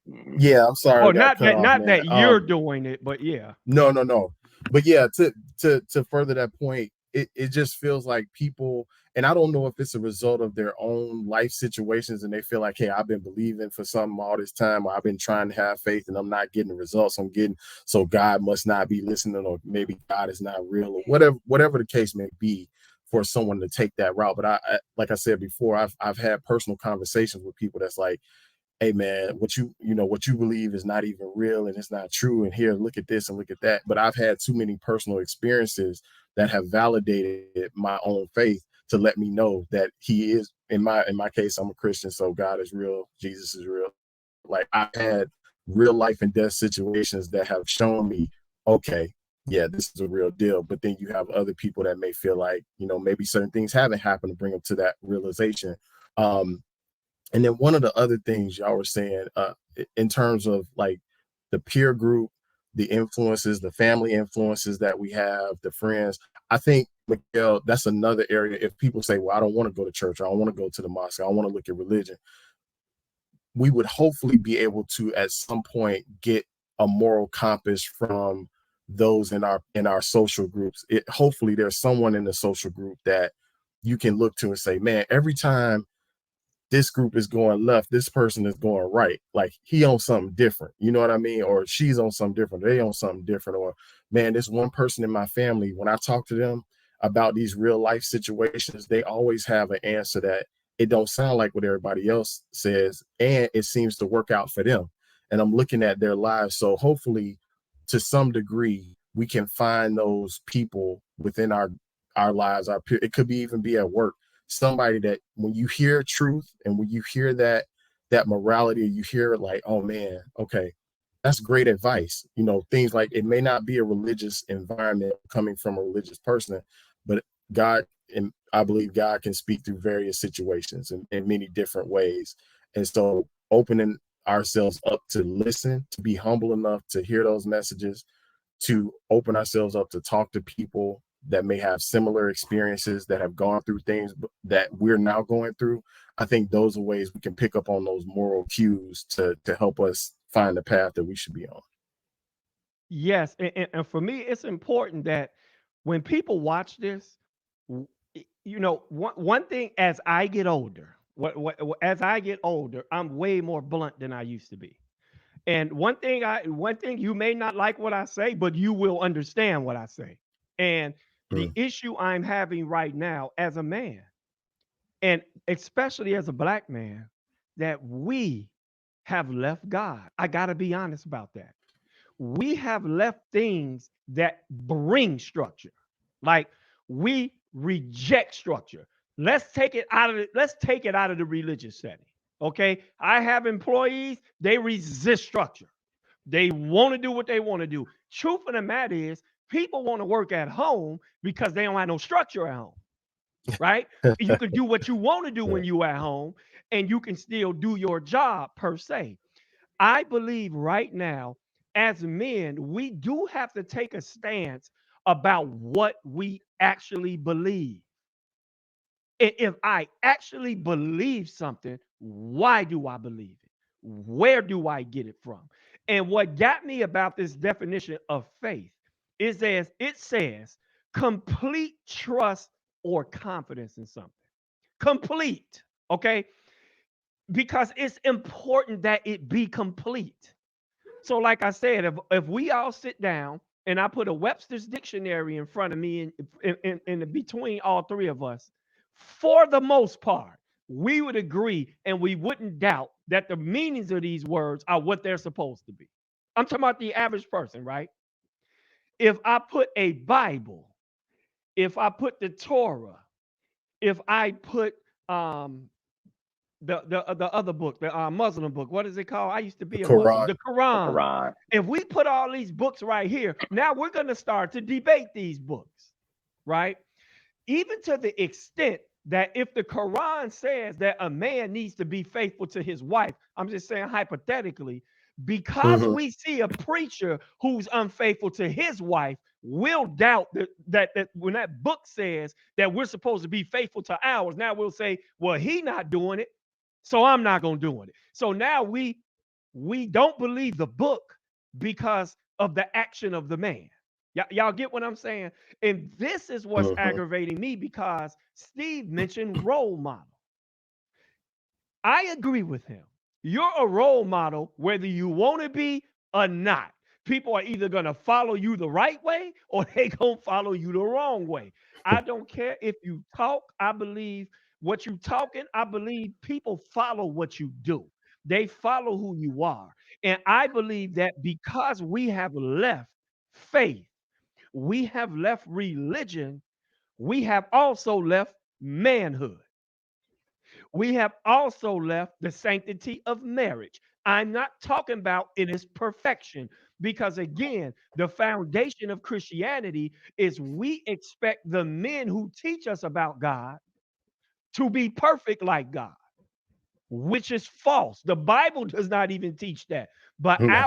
Mhm. Yeah, I'm sorry Oh, I got not cut that, off, not man. that you're doing it, but yeah. No. But yeah, to further that point, it just feels like people, and I don't know if it's a result of their own life situations and they feel like, hey, I've been believing for something all this time, or I've been trying to have faith and I'm not getting the results I'm getting. So God must not be listening, or maybe God is not real, or whatever the case may be for someone to take that route. But I like I said before, I've had personal conversations with people that's like, hey man, what you believe is not even real and it's not true, and here, look at this and look at that. But I've had too many personal experiences that have validated my own faith to let me know that he is, in my case, I'm a Christian, so God is real, Jesus is real. Like, I've had real life and death situations that have shown me, okay, yeah, this is a real deal. But then you have other people that may feel like, maybe certain things haven't happened to bring them to that realization. um and then one of the other things y'all were saying, in terms of like the peer group, the influences, the family influences that we have, the friends, I think, Miguel, that's another area. If people say, well, I don't want to go to church, I don't want to go to the mosque, I don't want to look at religion, we would hopefully be able to at some point get a moral compass from those in our social groups. Hopefully there's someone in the social group that you can look to and say, man, every time this group is going left, this person is going right. Like, he on something different, you know what I mean? Or she's on something different, they on something different. Or, man, this one person in my family, when I talk to them about these real life situations, they always have an answer that it don't sound like what everybody else says, and it seems to work out for them. And I'm looking at their lives. So hopefully, to some degree, we can find those people within our lives. It could be even be at work, somebody that when you hear truth and when you hear that morality, you hear like, oh man, okay, that's great advice. Things like, it may not be a religious environment coming from a religious person, but God, and I believe God can speak through various situations in many different ways. And so opening ourselves up to listen, to be humble enough to hear those messages, to open ourselves up to talk to people that may have similar experiences, that have gone through things that we're now going through. I think those are ways we can pick up on those moral cues to help us find the path that we should be on. Yes, and for me, it's important that when people watch this, one thing, as I get older, as I get older, I'm way more blunt than I used to be. And one thing, you may not like what I say, but you will understand what I say. And the Mm. issue I'm having right now as a man, and especially as a black man, that we have left God. I got to be honest about that. We have left things that bring structure. Like, we reject structure. Let's take it out of the religious setting. Okay? I have employees, they resist structure. They want to do what they want to do. Truth of the matter is, people want to work at home because they don't have no structure at home, right? You can do what you want to do when Right. you at home, and you can still do your job per se. I believe right now, as men, we do have to take a stance about what we actually believe. And if I actually believe something, why do I believe it? Where do I get it from? And what got me about this definition of faith is, as it says, complete trust or confidence in something. Complete, okay? Because it's important that it be complete. So, like I said, if we all sit down and I put a Webster's dictionary in front of me, in between all three of us, for the most part, we would agree and we wouldn't doubt that the meanings of these words are what they're supposed to be. I'm talking about the average person, right? If I put a Bible, if I put the Torah, if I put the other book, the Muslim book. What is it called? I used to The be a Muslim. Quran. The The Quran. Quran. If we put all these books right here, now we're going to start to debate these books, right? Even to the extent that if the Quran says that a man needs to be faithful to his wife, I'm just saying hypothetically, Because Mhm. we see a preacher who's unfaithful to his wife, we'll doubt that when that book says that we're supposed to be faithful to ours, now we'll say, well, he not doing it, so I'm not going to do it. So now we don't believe the book because of the action of the man. Y'all get what I'm saying? And this is what's Mhm. aggravating me, because Steve mentioned role model. I agree with him. You're a role model whether you want to be or not. People are either going to follow you the right way or they going to follow you the wrong way. I don't care if you talk. I believe what you talking. I believe people follow what you do. They follow who you are. And I believe that because we have left faith, we have left religion, we have also left manhood. We have also left the sanctity of marriage. I'm not talking about in its perfection, because again, the foundation of Christianity is we expect the men who teach us about God to be perfect like God, which is false. The Bible does not even teach that. But No.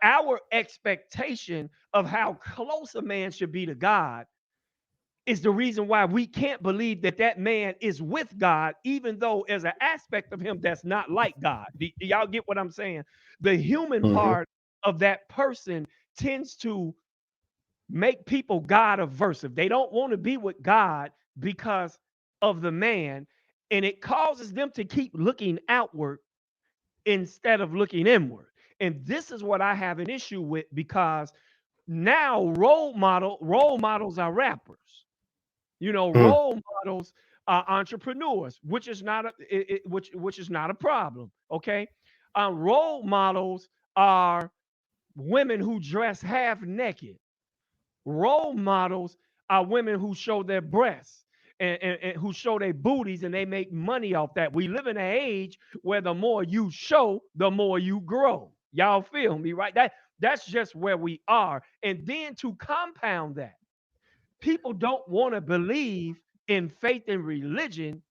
our expectation of how close a man should be to God is the reason why we can't believe that that man is with God, even though there's an aspect of him that's not like God. Do y'all get what I'm saying? The human Mhm. part of that person tends to make people God aversive. They don't want to be with God because of the man, and it causes them to keep looking outward instead of looking inward. And this is what I have an issue with, because now role models are rappers. Mm. Role models are entrepreneurs, which is not which is not a problem. Okay, role models are women who dress half naked. Role models are women who show their breasts and who show their booties, and they make money off that. We live in an age where the more you show, the more you grow. Y'all feel me, right? That's just where we are. And then to compound that, people don't want to believe in faith and religion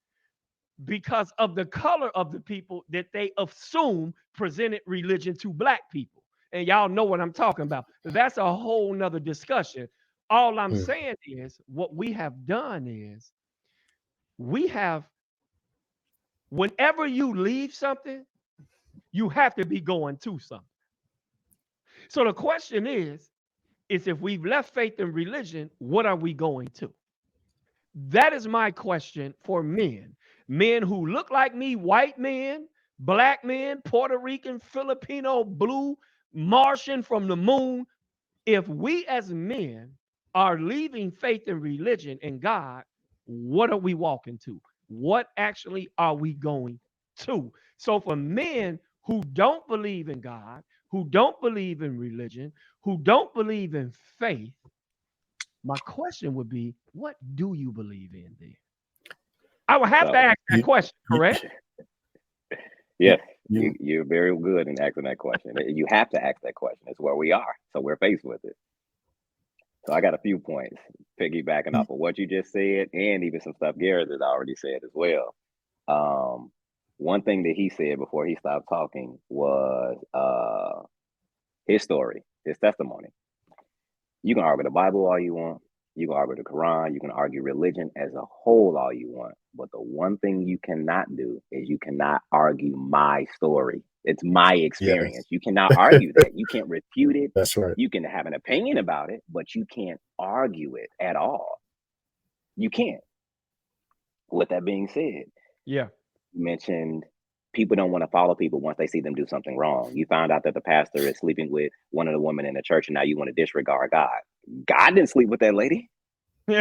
because of the color of the people that they assume presented religion to black people. And y'all know what I'm talking about. That's a whole nother discussion. All I'm Mm. saying is what we have done is we have, whenever you leave something, you have to be going to something. So the question is if we've left faith and religion, what are we going to? That is my question for men. Men who look like me, white men, black men, Puerto Rican, Filipino, blue, Martian from the moon. If we as men are leaving faith and religion and God, what are we walking to? What actually are we going to? So for men who don't believe in God, who don't believe in religion, who don't believe in faith, my question would be, what do you believe in then? I would have to So ask that You, question, you, correct? you, yes, you, you're very good in asking that question. You have to ask that question. It's where we are. So we're faced with it. So I got a few points piggybacking you- off of what you just said, and even some stuff Garrett has already said as well. Um, One thing that he said before he stopped talking was his story, his testimony. You can argue the Bible all you want. You can argue the Quran. You can argue religion as a whole all you want. But the one thing you cannot do is you cannot argue my story. It's my experience. yes, You cannot argue that. You can't refute it. that's right. You can have an opinion about it, but you can't argue it at all. You can't. With that being said, Yeah. you mentioned people don't want to follow people once they see them do something wrong. You found out that the pastor is sleeping with one of the women in the church, and now you want to disregard God. God didn't sleep with that lady.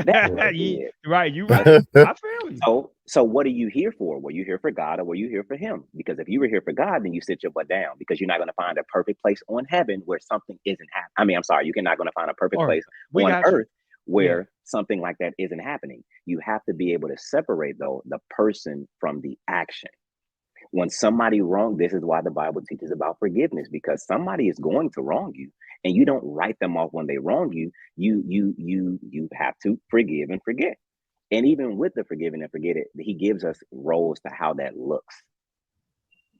That man did. Right, you But right. I feel you. so what are you here for? Were you here for God or were you here for him? Because if you were here for God, then you sit your butt down because you're not going to find a perfect place on heaven where something isn't happening. I mean, I'm sorry, you're not going to find a perfect All right. place We on got you. earth Yeah. where something like that isn't happening. You have to be able to separate though the person from the action. When somebody wrong, this is why the Bible teaches about forgiveness, because somebody is going to wrong you and you don't write them off when they wrong you. You have to forgive and forget. And even with the forgiving and forget it, he gives us roles to how that looks.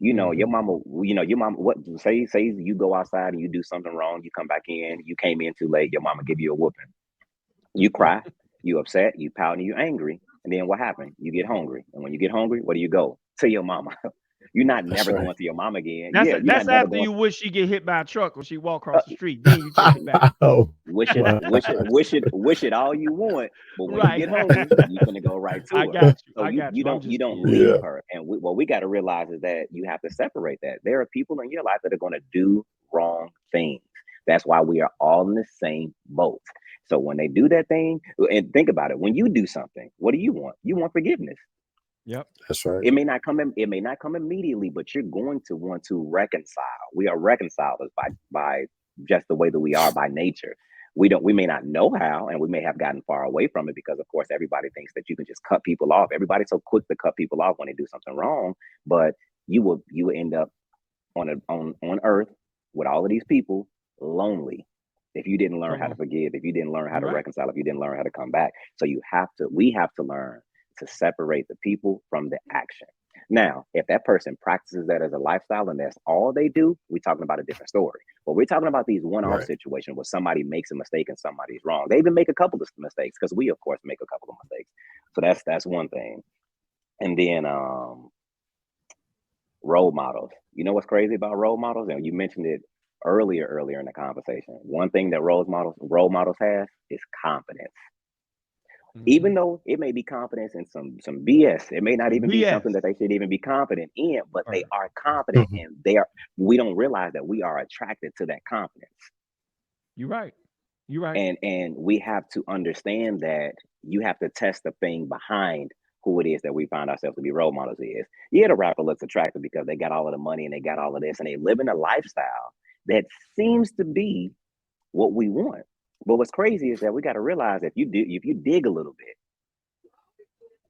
You know, your Hmm. mama, your mama, what say you go outside and you do something wrong, you come back in, you came in too late, your mama give you a whooping. You cry, you upset, you pout, and you angry. And then what happened? You get hungry. And when you get hungry, where do you go? To your mama. You're not That's never right. going to your mama again. That's Yeah, you're not that's never after going. you wish she get hit by a truck when she walk Uh, across the street. Then you take it back. Wow. Wow. wish it all you want. But when you Right. get hungry, you finna go right I to her. got you. So I you got you you. I'm don't you just don't kidding. leave Yeah. her. And what we got to realize is that you have to separate that. There are people in your life that are going to do wrong things. That's why we are all in the same boat. So when they do that thing, and think about it, when you do something, what do you want? You want forgiveness. Yep. That's right. It may not come immediately, but you're going to want to reconcile. We are reconcilers by just the way that we are by nature. We may not know how, and we may have gotten far away from it because of course everybody thinks that you can just cut people off. Everybody's so quick to cut people off when they do something wrong, but you will end up on earth with all of these people lonely if you didn't learn Come how to on. forgive, if you didn't learn how You to right. reconcile, if you didn't learn how to come back. So we have to learn to separate the people from the action. Now, if that person practices that as a lifestyle and that's all they do, we're talking about a different story. But we're talking about these one-off Right. situations where somebody makes a mistake and somebody's wrong. They even make a couple of mistakes because we, of course, make a couple of mistakes. So that's one thing. And then role models. You know what's crazy about role models? And you mentioned it earlier in the conversation. One thing that role models have is confidence. Hmm. Even though it may be confidence in some BS, it may not Some even be BS. something that they should even be confident in, but they Right. are confident and we don't realize that we are attracted to that confidence. You right. You right. And we have to understand that you have to test the thing behind who it is that we find ourselves to be role models is. Yeah, the rapper looks attractive because they got all of the money and they got all of this and they live in a lifestyle that seems to be what we want. But what's crazy is that we got to realize if you dig a little bit,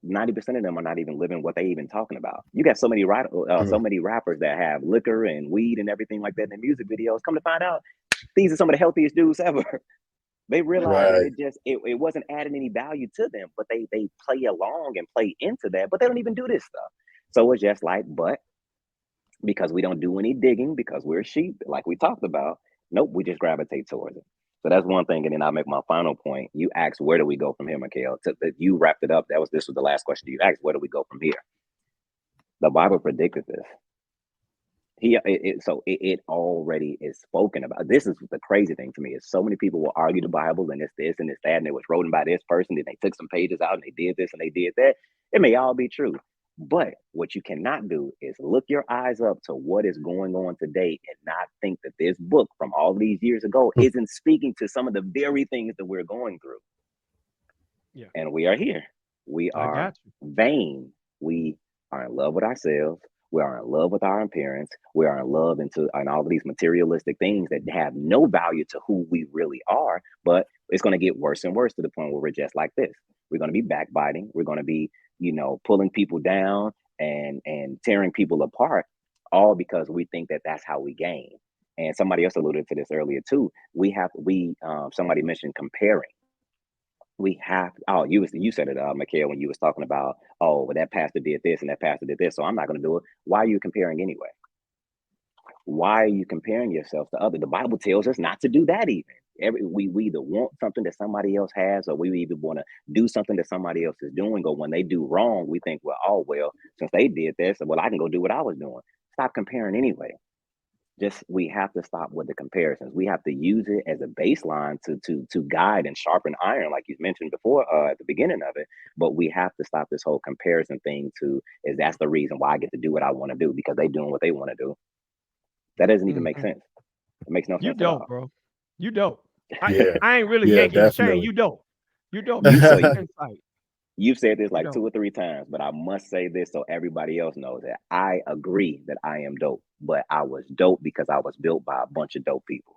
90% of them are not even living what they even talking about. You got so Mm. many rappers that have liquor and weed and everything like that in their music videos. Come to find out, these are some of the healthiest dudes ever. They realize that Right. it wasn't adding any value to them, but they play along and play into that, but they don't even do this stuff. So it's just like, but because we don't do any digging, because we're sheep, like we talked about, nope, we just gravitate towards it. So that's one thing. And then I'll make my final point. You asked, where do we go from here, Mikhail? You wrapped it up. This was the last question you asked. Where do we go from here? The Bible predicted this. It already is spoken about. This is the crazy thing to me is so many people will argue the Bible and it's this and it's that and it was written by this person and they took some pages out and they did this and they did that. It may all be true, but what you cannot do is look your eyes up to what is going on today and not think that this book from all these years ago Mm. isn't speaking to some of the very things that we're going through. Yeah. And we are here. We I are got you. vain. We are in love with ourselves. We are in love with our appearance. We are in love and all of these materialistic things that have no value to who we really are. But it's going to get worse and worse to the point where we're just like this. We're going to be backbiting. We're going to be, pulling people down and tearing people apart, all because we think that that's how we gain. And somebody else alluded to this earlier too. Somebody mentioned comparing. We have you said it, Mikhail, when you was talking about, oh, well, that pastor did this and that pastor did this, so I'm not going to do it. Why are you comparing anyway? Why are you comparing yourself to other? The Bible tells us not to do that even. We either want something that somebody else has or we either want to do something that somebody else is doing, or when they do wrong we think, well, since they did this, well, I can go do what I was doing. Stop comparing anyway. Just we have to stop with the comparisons. We have to use it as a baseline to guide and sharpen iron, like you mentioned before, at the beginning of it. But we have to stop this whole comparison thing to is that's the reason why I get to do what I want to do because they doing what they want to do. That doesn't even make Hmm. sense. It makes no You sense at dope, all. bro. You dope. I Yeah. I ain't really Yeah. yanking your chain. Definitely. You dope. You dope. You You got so some insight. you've said this You like dope. 2 or 3 times, but I must say this so everybody else knows that I agree that I am dope, but I was dope because I was built by a bunch of dope people.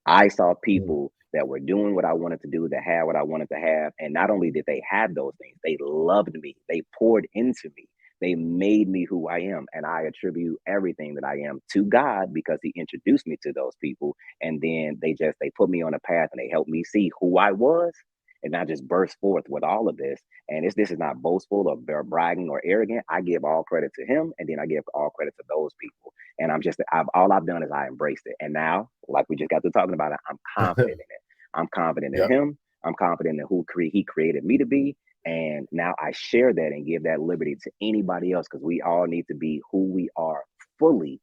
I saw Mm. people that were doing what I wanted to do, that had what I wanted to have. And not only did they have those things, they loved me. They poured into me. They made me who I am. And I attribute everything that I am to God because He introduced me to those people. And then they put me on a path and they helped me see who I was. and I just burst forth with all of this. And this is not boastful or bragging or arrogant. I give all credit to him, and then I give all credit to those people. And all I've done is I embraced it. And now, like we just got to talking about it, I'm confident in it. I'm confident in Yep. him. I'm confident in who he created me to be. And now I share that and give that liberty to anybody else, because we all need to be who we are fully,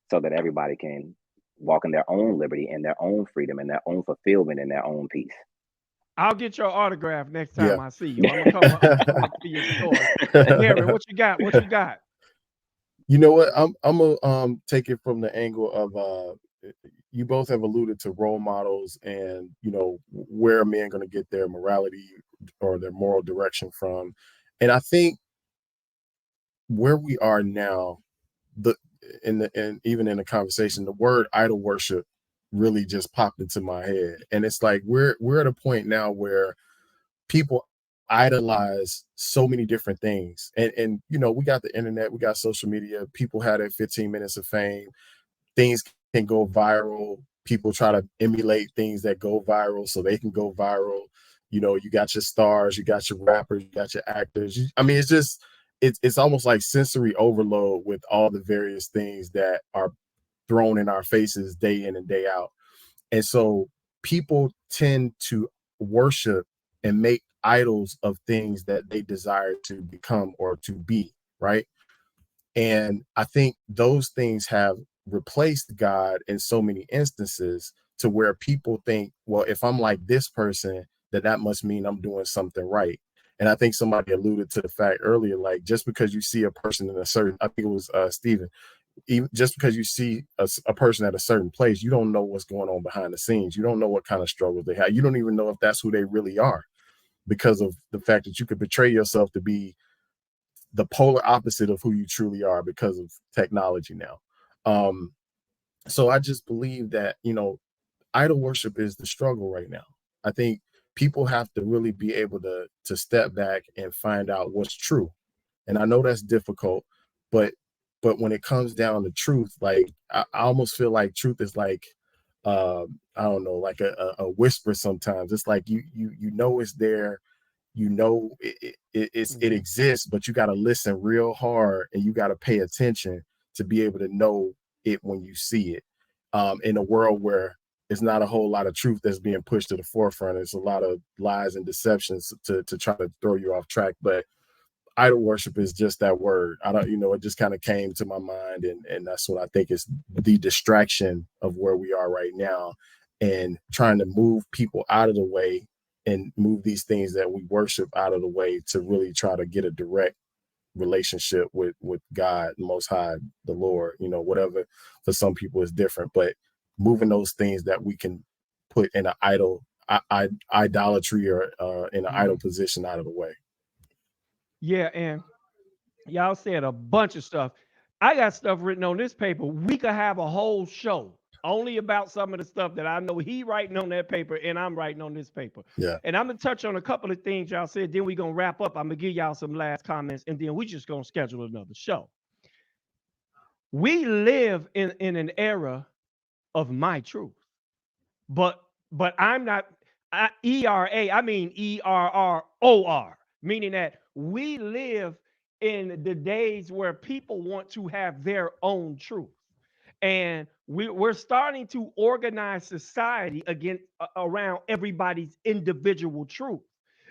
so that everybody can walk in their own liberty and their own freedom and their own fulfillment and their own peace. I'll get your autograph next time Yeah. I see you. I'm gonna come up to your store. Garrett, what you got? What you got? You know what? I'm gonna take it from the angle of you both have alluded to role models and where men going to get their morality or their moral direction from. And I think where we are now, and even in the conversation, the word idol worship really just popped into my head. And it's like we're at a point now where people idolize so many different things. And we got the internet, we got social media, people had their 15 minutes of fame, things can go viral, people try to emulate things that go viral so they can go viral. You got your stars, you got your rappers, you got your actors. I mean, it's almost like sensory overload with all the various things that are thrown in our faces day in and day out. And so people tend to worship and make idols of things that they desire to become or to be, right? And I think those things have replaced God in so many instances, to where people think, well, if I'm like this person, that must mean I'm doing something right. And I think somebody alluded to the fact earlier, like just because you see a person in a certain, I think it was Stephen, even just because you see a person at a certain place, you don't know what's going on behind the scenes. You don't know what kind of struggles they have. You don't even know if that's who they really are, because of the fact that you could betray yourself to be the polar opposite of who you truly are because of technology now. Um, so I just believe that, idol worship is the struggle right now. I think people have to really be able to step back and find out what's true. And I know that's difficult, but when it comes down to truth, like I almost feel like truth is like I don't know, like a whisper sometimes. It's like you know it's there, it Mhm. exists, but you got to listen real hard and you got to pay attention to be able to know it when you see it. In a world where it's not a whole lot of truth that's being pushed to the forefront, it's a lot of lies and deceptions to try to throw you off track. But idol worship is just that word. I don't, it just kind of came to my mind, and that's what I think is the distraction of where we are right now, and trying to move people out of the way and move these things that we worship out of the way to really try to get a direct relationship with God, Most High, the Lord. Whatever for some people is different, but moving those things that we can put in an idolatry or in an idol Mhm. position out of the way. Yeah, and y'all said a bunch of stuff. I got stuff written on this paper. We could have a whole show only about some of the stuff that I know he writing on that paper and I'm writing on this paper. Yeah. And I'm gonna touch on a couple of things y'all said. Then we gonna wrap up. I'm gonna give y'all some last comments, and then we just gonna schedule another show. We live in an era of my truth, but I'm not ERA. I mean ERROR, meaning that we live in the days where people want to have their own truth, and we're starting to organize society against around everybody's individual truth,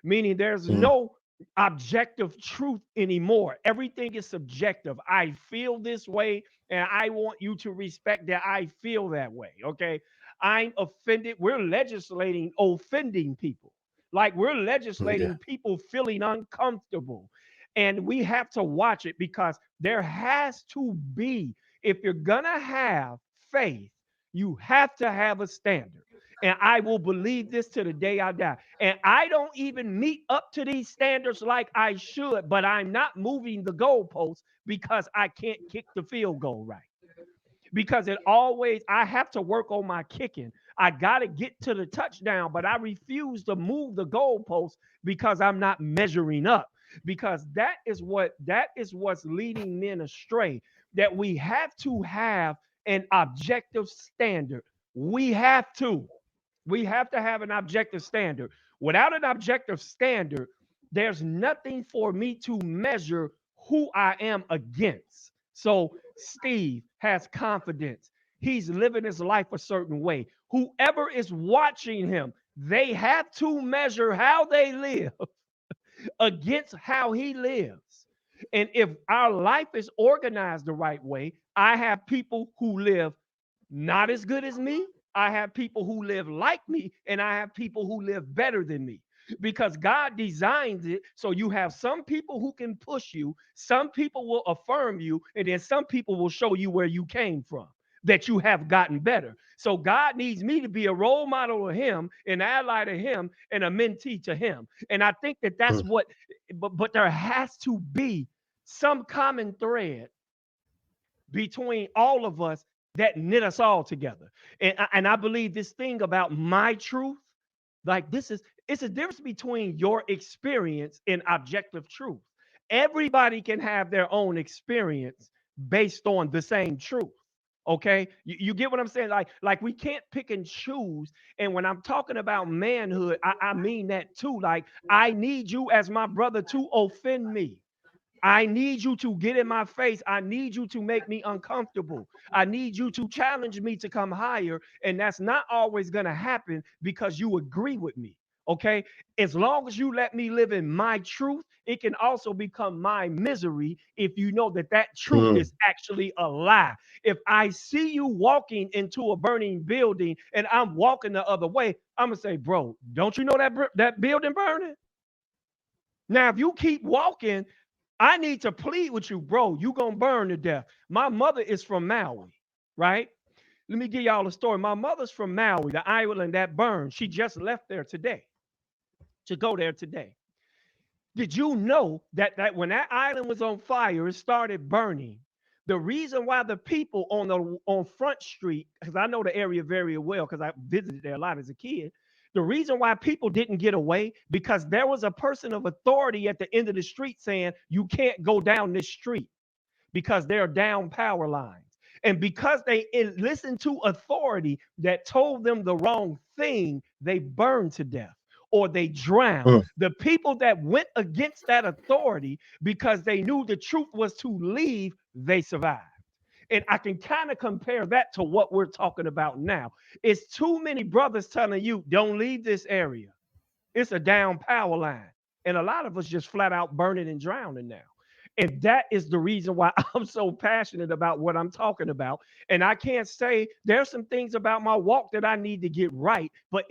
meaning there's Mhm. no objective truth anymore. Everything is subjective. I feel this way, and I want you to respect that I feel that way. Okay, I'm offended. We're legislating offending people, like we're Yeah. legislating people feeling uncomfortable, and we have to watch it, because there has to be, if you're gonna have faith, you have to have a standard. And I will believe this to the day I die. And I don't even meet up to these standards like I should, but I'm not moving the goalposts because I can't kick the field goal right. Because I have to work on my kicking. I got to get to the touchdown, but I refuse to move the goalposts because I'm not measuring up. Because that is what's leading men astray. That we have to have an objective standard. We have to. We have to have an objective standard. Without an objective standard, there's nothing for me to measure who I am against. So Steve has confidence. He's living his life a certain way. Whoever is watching him, they have to measure how they live against how he lives. And if our life is organized the right way, I have people who live not as good as me. I have people who live like me, and I have people who live better than me. Because God designs it so you have some people who can push you, some people will affirm you, and then some people will show you where you came from, that you have gotten better. So God needs me to be a role model of him, an ally to him, and a mentee to him. And I think that that's Mm. what, but there has to be some common thread between all of us that knit us all together. And I believe this thing about my truth, like this is, it's a difference between your experience and objective truth. Everybody can have their own experience based on the same truth. Okay, you get what I'm saying? Like we can't pick and choose. And when I'm talking about manhood, I mean that too. Like I need you as my brother to offend me. I need you to get in my face. I need you to make me uncomfortable. I need you to challenge me to come higher. And that's not always going to happen because you agree with me. Okay. As long as you let me live in my truth, it can also become my misery if you know that that truth Mm. is actually a lie. If I see you walking into a burning building and I'm walking the other way, I'm going to say, bro, don't you know that building burning? Now, if you keep walking, I need to plead with you, bro. You gonna burn to death. My mother is from Maui, right? Let me give y'all a story. My mother's from Maui, the island that burned. She just left there today to go there today. Did you know that when that island was on fire, it started burning? The reason why the people on Front Street, because I know the area very well because I visited there a lot as a kid. The reason why people didn't get away because there was a person of authority at the end of the street saying you can't go down this street because they're down power lines. And because they listened to authority that told them the wrong thing, they burned to death or they drowned. Mm. The people that went against that authority because they knew the truth was to leave, they survived. And I can kind of compare that to what we're talking about now. It's too many brothers telling you, don't leave this area. It's a down power line. And a lot of us just flat out burning and drowning now. And that is the reason why I'm so passionate about what I'm talking about. And I can't say there's some things about my walk that I need to get right, but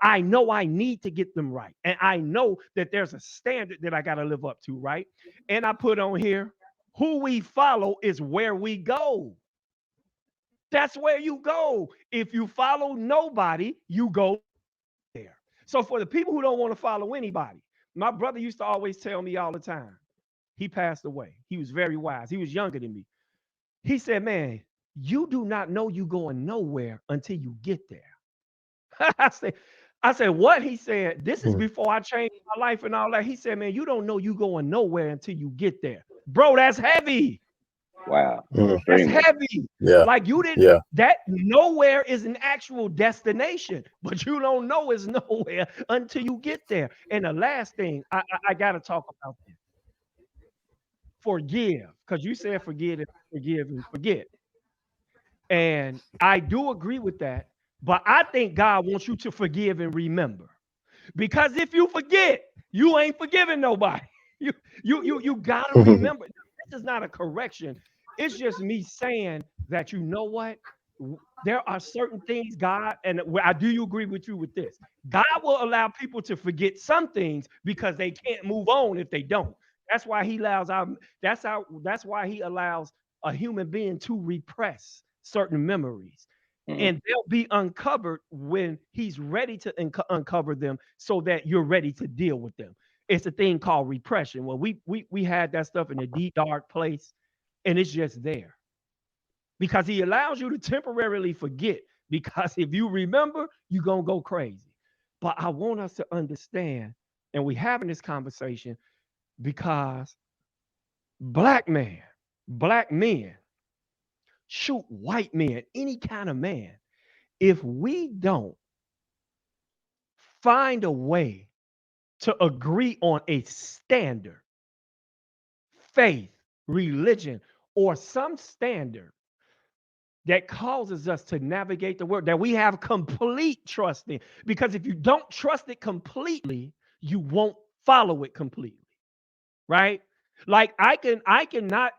I know I need to get them right. And I know that there's a standard that I got to live up to, right? And I put on here, who we follow is where we go. That's where you go. If you follow nobody, you go there. So for the people who don't want to follow anybody, my brother used to always tell me all the time. He passed away. He was very wise. He was younger than me. He said, "Man, you do not know you going nowhere until you get there." I said, I said, what? He said, this is Mm. before I changed my life and all that. He said, man, you don't know you going nowhere until you get there. Bro, that's heavy. Wow. Mm. That's Extremely. heavy. Yeah. Like you didn't, Yeah. that nowhere is an actual destination, but you don't know it's nowhere until you get there. And the last thing I got to talk about this, forgive, because you said forgive and forget. And I do agree with that, but I think God wants you to forgive and remember. Because if you forget, you ain't forgiving nobody. You gotta Mhm. remember. This is not a correction. It's just me saying that you know what? There are certain things God, and I do agree with you with this. God will allow people to forget some things because they can't move on if they don't. That's why he allows our that's why he allows a human being to repress certain memories Hmm. and they'll be uncovered when he's ready to uncover them so that you're ready to deal with them. It's a thing called repression. Well, we had that stuff in a deep dark place and it's just there because he allows you to temporarily forget because if you remember you're going to go crazy. But I want us to understand and we having this conversation because black man, black men shoot white men, any kind of man, if we don't find a way to agree on a standard, faith, religion, or some standard that causes us to navigate the world that we have complete trust in. Because if you don't trust it completely, you won't follow it completely, right? Like I cannot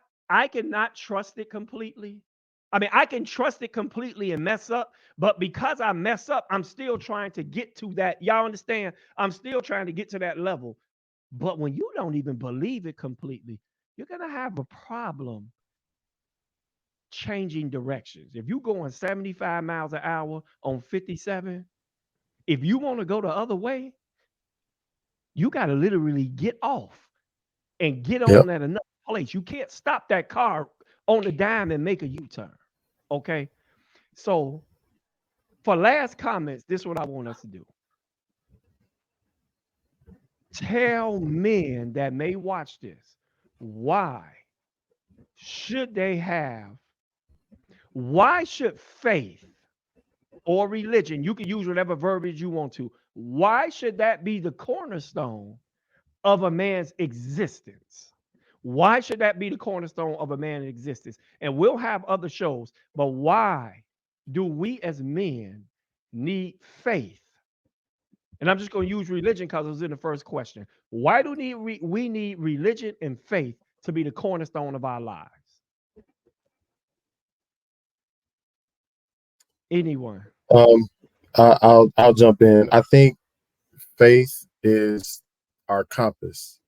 trust it completely. I mean, I can trust it completely and mess up, but because I mess up, I'm still trying to get to that. Y'all understand? I'm still trying to get to that level. But when you don't even believe it completely, you're gonna have a problem changing directions. If you're going 75 miles an hour on 57, if you want to go the other way, you got to literally get off and get Yep. on at another place. You can't stop that car on the dime and make a U-turn. Okay. So for last comments, this is what I want us to do. Tell men that may watch this, why should they have, why should faith or religion, you can use whatever verbiage you want to, why should that be the cornerstone of a man's existence? Why should that be the cornerstone of a man's existence? And we'll have other shows, but why do we as men need faith? And I'm just going to use religion because it was in the first question. Why do we need religion and faith to be the cornerstone of our lives? Anyone? Um, I'll jump in. I think faith is our compass.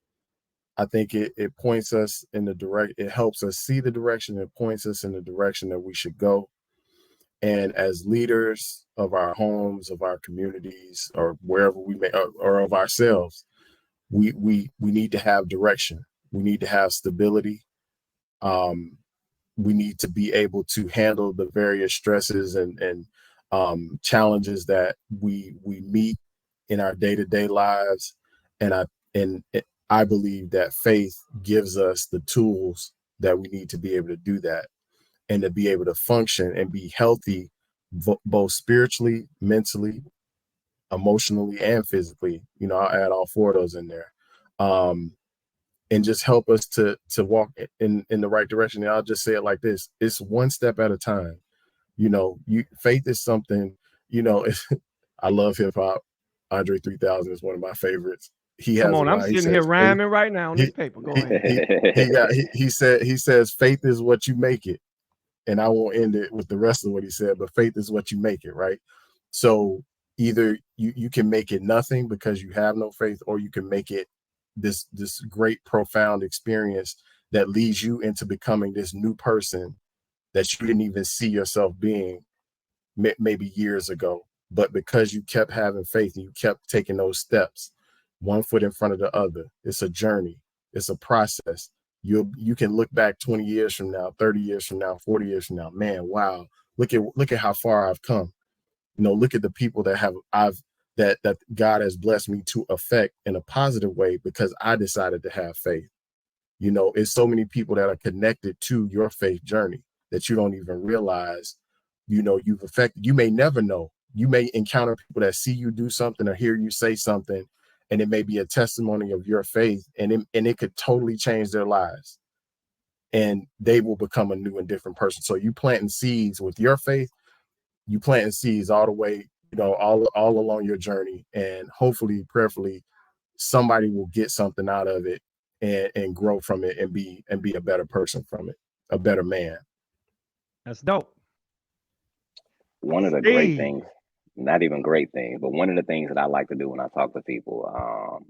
I think it points us in the direct. It helps us see the direction. It points us in the direction that we should go. And as leaders of our homes, of our communities, or wherever we may, or of ourselves, we need to have direction. We need to have stability. Um, we need to be able to handle the various stresses and challenges that we meet in our day-to-day lives. And I believe that faith gives us the tools that we need to be able to do that and to be able to function and be healthy, both spiritually, mentally, emotionally, and physically. I'll add all four of those in there. And just help us to walk in the right direction. And I'll just say it like this: it's one step at a time. Faith is something. I love hip hop. Andre 3000 is one of my favorites. He Come has a on, I'm line. He sitting here says, "Faith." rhyming right now on He this paper. Go he ahead. he says, "Faith is what you make it." And I won't end it with the rest of what he said, but faith is what you make it, right? So either you can make it nothing because you have no faith, or you can make it this great profound experience that leads you into becoming this new person that you didn't even see yourself being maybe years ago. But because you kept having faith and you kept taking those steps, one foot in front of the other, it's a journey, it's a process. You can look back 20 years from now, 30 years from now, 40 years from now, man, wow, look at how far I've come. Look at the people that God has blessed me to affect in a positive way because I decided to have faith. It's so many people that are connected to your faith journey that you don't even realize, you've affected. You may never know. You may encounter people that see you do something or hear you say something, and it may be a testimony of your faith, and it could totally change their lives. And they will become a new and different person. So you planting seeds with your faith, you planting seeds all the way, all along your journey. And hopefully, prayerfully, somebody will get something out of it and grow from it and be a better person from it, a better man. That's dope. One of the great Steve. things, not even great things, but one of the things that I like to do when I talk to people,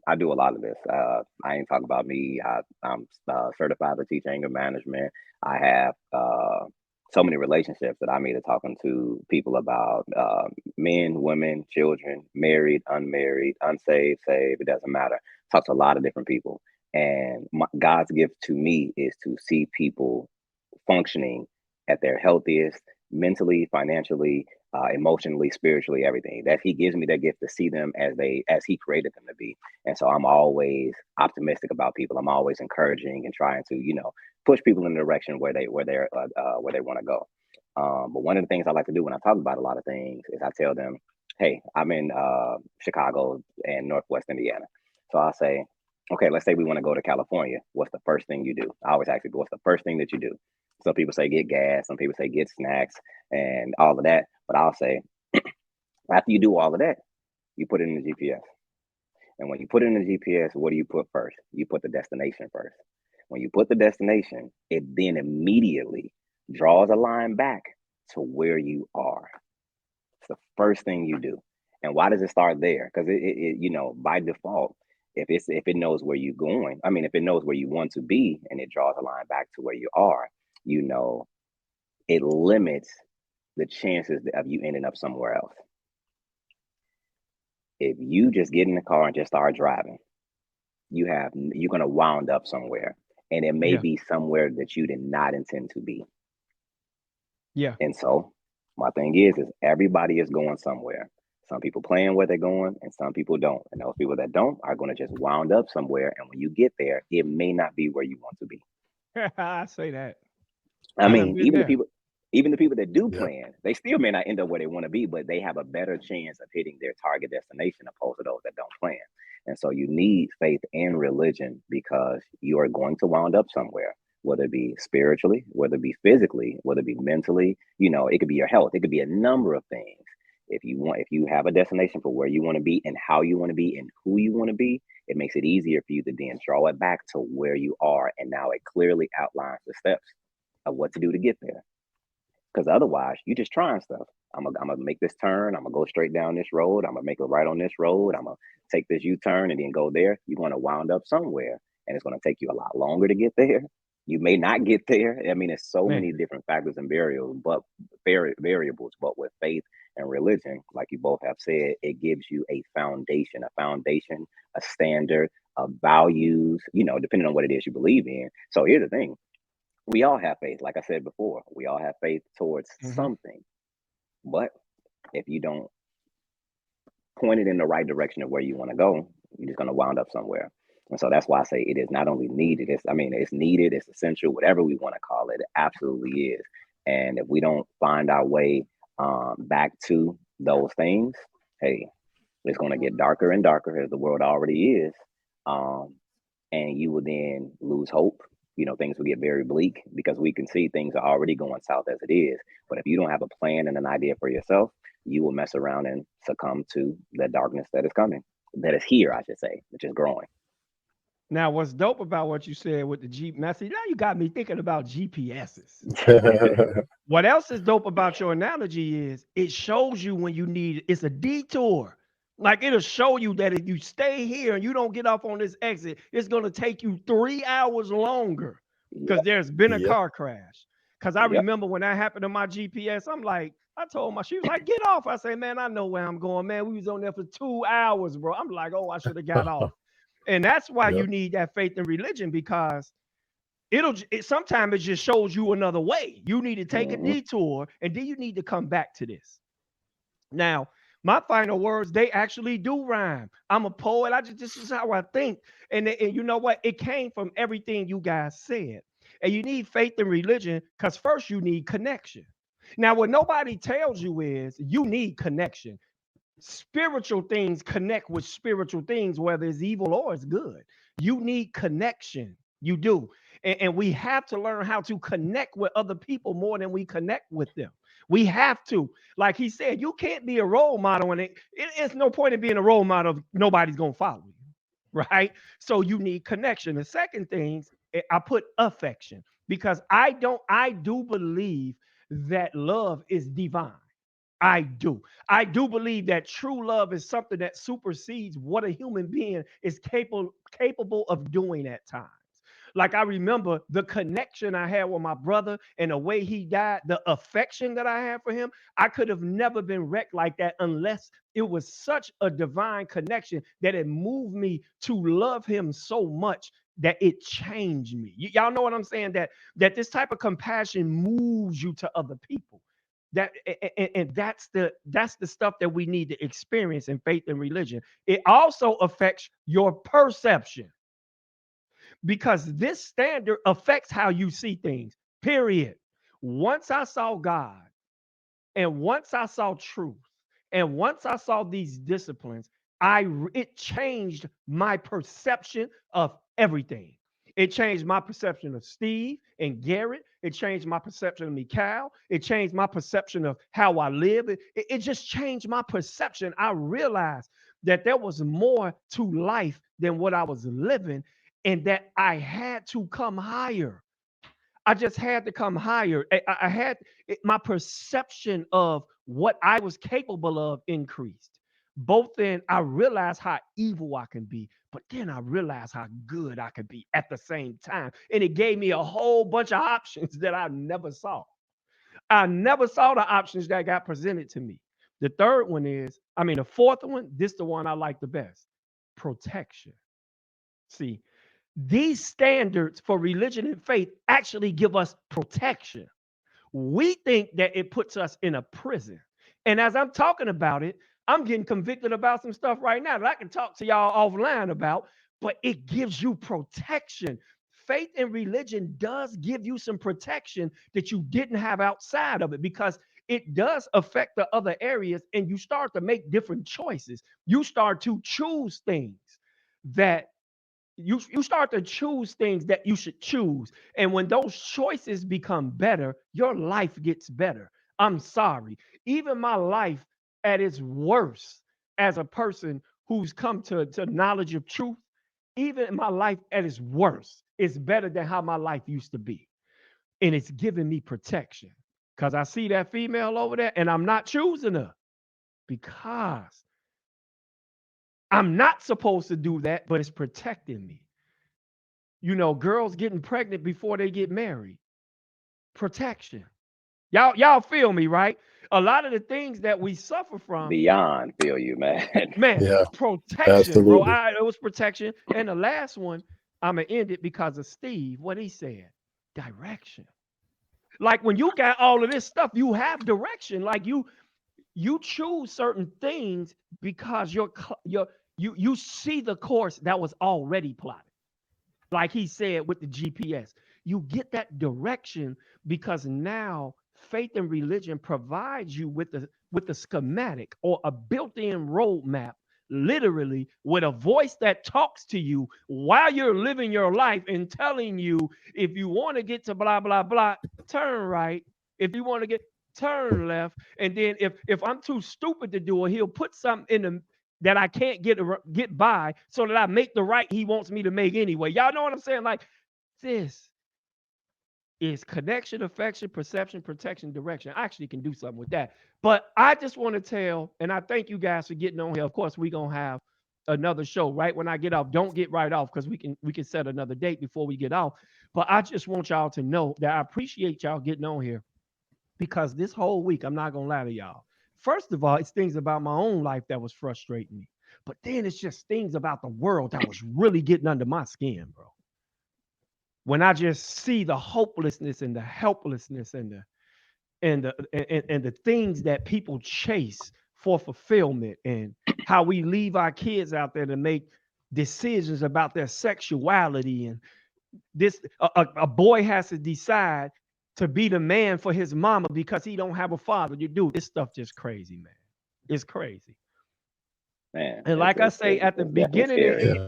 I do a lot of this. I ain't talking about me. I'm certified to teach anger management. I have so many relationships that I made to talking to people about men, women, children, married, unmarried, unsaved, saved. It doesn't matter. Talk to a lot of different people. And God's gift to me is to see people functioning at their healthiest mentally, financially, emotionally, spiritually, everything. That He gives me that gift to see them as He created them to be. And so I'm always optimistic about people. I'm always encouraging and trying to push people in the direction where they want to go. But one of the things I like to do when I talk about a lot of things is I tell them, hey, I'm in Chicago and Northwest Indiana. So I'll say, okay, let's say we want to go to California. What's the first thing you do? I always ask people, what's the first thing that you do? Some people say get gas. Some people say get snacks and all of that. But I'll say, after you do all of that, you put it in the GPS. And when you put it in the GPS, what do you put first? You put the destination first. When you put the destination, it then immediately draws a line back to where you are. It's the first thing you do. And why does it start there? Because by default, if it knows where you're going, I mean, if it knows where you want to be and it draws a line back to where you are, it limits the chances of you ending up somewhere else. If you just get in the car and just start driving, you're going to wound up somewhere, and it may be somewhere that you did not intend to be. Yeah. And so my thing is everybody is going somewhere. Some people plan where they're going and some people don't. And those people that don't are going to just wound up somewhere. And when you get there, it may not be where you want to be. I say that. I mean, even there. the people that do plan, they still may not end up where they want to be, but they have a better chance of hitting their target destination opposed to those that don't plan. And so you need faith and religion because you are going to wound up somewhere, whether it be spiritually, whether it be physically, whether it be mentally, it could be your health. It could be a number of things. If you have a destination for where you want to be and how you want to be and who you want to be, it makes it easier for you to then draw it back to where you are. And now it clearly outlines the steps of what to do to get there. Because otherwise, you're just trying stuff. I'm gonna make this turn. I'm gonna go straight down this road. I'm gonna make a right on this road. I'm gonna take this U-turn and then go there. You're gonna wound up somewhere, and it's gonna take you a lot longer to get there. You may not get there. I mean, there's so many different factors and variables, but with faith and religion, like you both have said, it gives you a foundation, a standard, of values. Depending on what it is you believe in. So here's the thing. We all have faith. Like I said before, we all have faith towards something. But if you don't point it in the right direction of where you want to go, you're just going to wound up somewhere. And so that's why I say it is not only needed, it's needed, it's essential, whatever we want to call it, it absolutely is. And if we don't find our way back to those things, hey, it's going to get darker and darker as the world already is. And you will then lose hope. Things will get very bleak because we can see things are already going south as it is. But if you don't have a plan and an idea for yourself, you will mess around and succumb to the darkness that is coming, that is here, I should say, which is growing. Now, what's dope about what you said with the Jeep message, now you got me thinking about GPSs. What else is dope about your analogy is it shows you when you need it. It's a detour. Like it'll show you that if you stay here and you don't get off on this exit, it's going to take you 3 hours longer because there's been a car crash. Because I remember when that happened to my GPS, she was like, get off. I say, man, I know where I'm going, man. We was on there for 2 hours, bro. I'm like, oh, I should have got off. And that's why you need that faith and religion because sometimes it just shows you another way. You need to take a detour and then you need to come back to this. Now, my final words, they actually do rhyme. I'm a poet. This is how I think. And you know what? It came from everything you guys said. And you need faith and religion because first you need connection. Now, what nobody tells you is you need connection. Spiritual things connect with spiritual things, whether it's evil or it's good. You need connection. You do. And we have to learn how to connect with other people more than we connect with them. We have to. Like he said, you can't be a role model, and it's no point in being a role model if nobody's going to follow you, right? So you need connection. The second thing, I put affection because I do believe that love is divine. I do. I do believe that true love is something that supersedes what a human being is capable of doing at times. Like I remember the connection I had with my brother and the way he died, the affection that I had for him. I could have never been wrecked like that unless it was such a divine connection that it moved me to love him so much that it changed me. Y'all know what I'm saying? That this type of compassion moves you to other people. And that's the stuff that we need to experience in faith and religion. It also affects your perception because this standard affects how you see things. Period. Once I saw God And once I saw truth, and once I saw these disciplines, it changed my perception of everything. It changed my perception of Steve and Garrett. It changed my perception of Mikal. It changed my perception of how I live. It just changed my perception. I realized that there was more to life than what I was living, and that I had to come higher. I just had to come higher. I had my perception of what I was capable of increased. Both then I realized how evil I can be, but then I realized how good I could be at the same time. And it gave me a whole bunch of options that I never saw. I never saw the options that got presented to me. The third one is, the fourth one, this the one I like the best. Protection. See, these standards for religion and faith actually give us protection. We think that it puts us in a prison. And as I'm talking about it, I'm getting convicted about some stuff right now that I can talk to y'all offline about, but it gives you protection. Faith and religion does give you some protection that you didn't have outside of it, because it does affect the other areas, and you start to make different choices. You start to choose things that you start to choose things that you should choose. And when those choices become better, your life gets better. I'm sorry. Even my life at its worst, as a person who's come to knowledge of truth, even my life at its worst is better than how my life used to be. And it's giving me protection. Because I see that female over there and I'm not choosing her, because I'm not supposed to do that, but it's protecting me. Girls getting pregnant before they get married. Protection. Y'all feel me, right? A lot of the things that we suffer from, Beyond feel you, man. man, Yeah, protection, bro. absolutely. It was protection. And the last one, I'm gonna end it because of Steve, what he said. Direction. Like when you got all of this stuff, you have direction. Like you choose certain things because you see the course that was already plotted. Like he said with the GPS, you get that direction because now faith and religion provides you with the schematic or a built-in roadmap, literally with a voice that talks to you while you're living your life and telling you, if you want to get to blah blah blah, turn right. If you want to get, turn left. And then if I'm too stupid to do it, he'll put something in the that I can't get by, so that I make the right he wants me to make anyway. Y'all know what I'm saying? Like, this is connection, affection, perception, protection, direction. I actually can do something with that. But I just want to tell, and I thank you guys for getting on here. Of course, we're gonna have another show right when I get off. Don't get right off, because we can set another date before we get off. But I just want y'all to know that I appreciate y'all getting on here, because this whole week, I'm not gonna lie to y'all. First of all, it's things about my own life that was frustrating me. But then it's just things about the world that was really getting under my skin, bro. When I just see the hopelessness and the helplessness and the things that people chase for fulfillment, and how we leave our kids out there to make decisions about their sexuality, and this a boy has to decide to be the man for his mama because he don't have a father. You do this stuff just crazy, man. It's crazy. Man, And like I say at the it's definitely beginning and scary. end Yeah.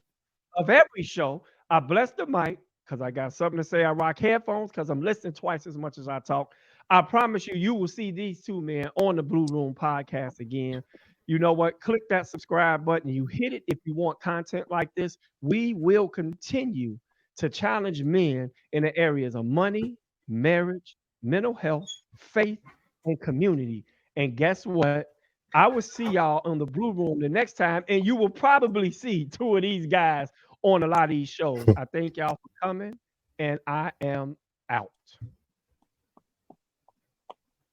of every show, I bless the mic because I got something to say. I rock headphones because I'm listening twice as much as I talk. I promise you, you will see these two men on the Blue Room podcast again. You know what? Click that subscribe button. You hit it if you want content like this. We will continue to challenge men in the areas of money, marriage, mental health, faith, and community. And guess what? I will see y'all on the Blue Room the next time, and you will probably see two of these guys on a lot of these shows. I thank y'all for coming, and I am out.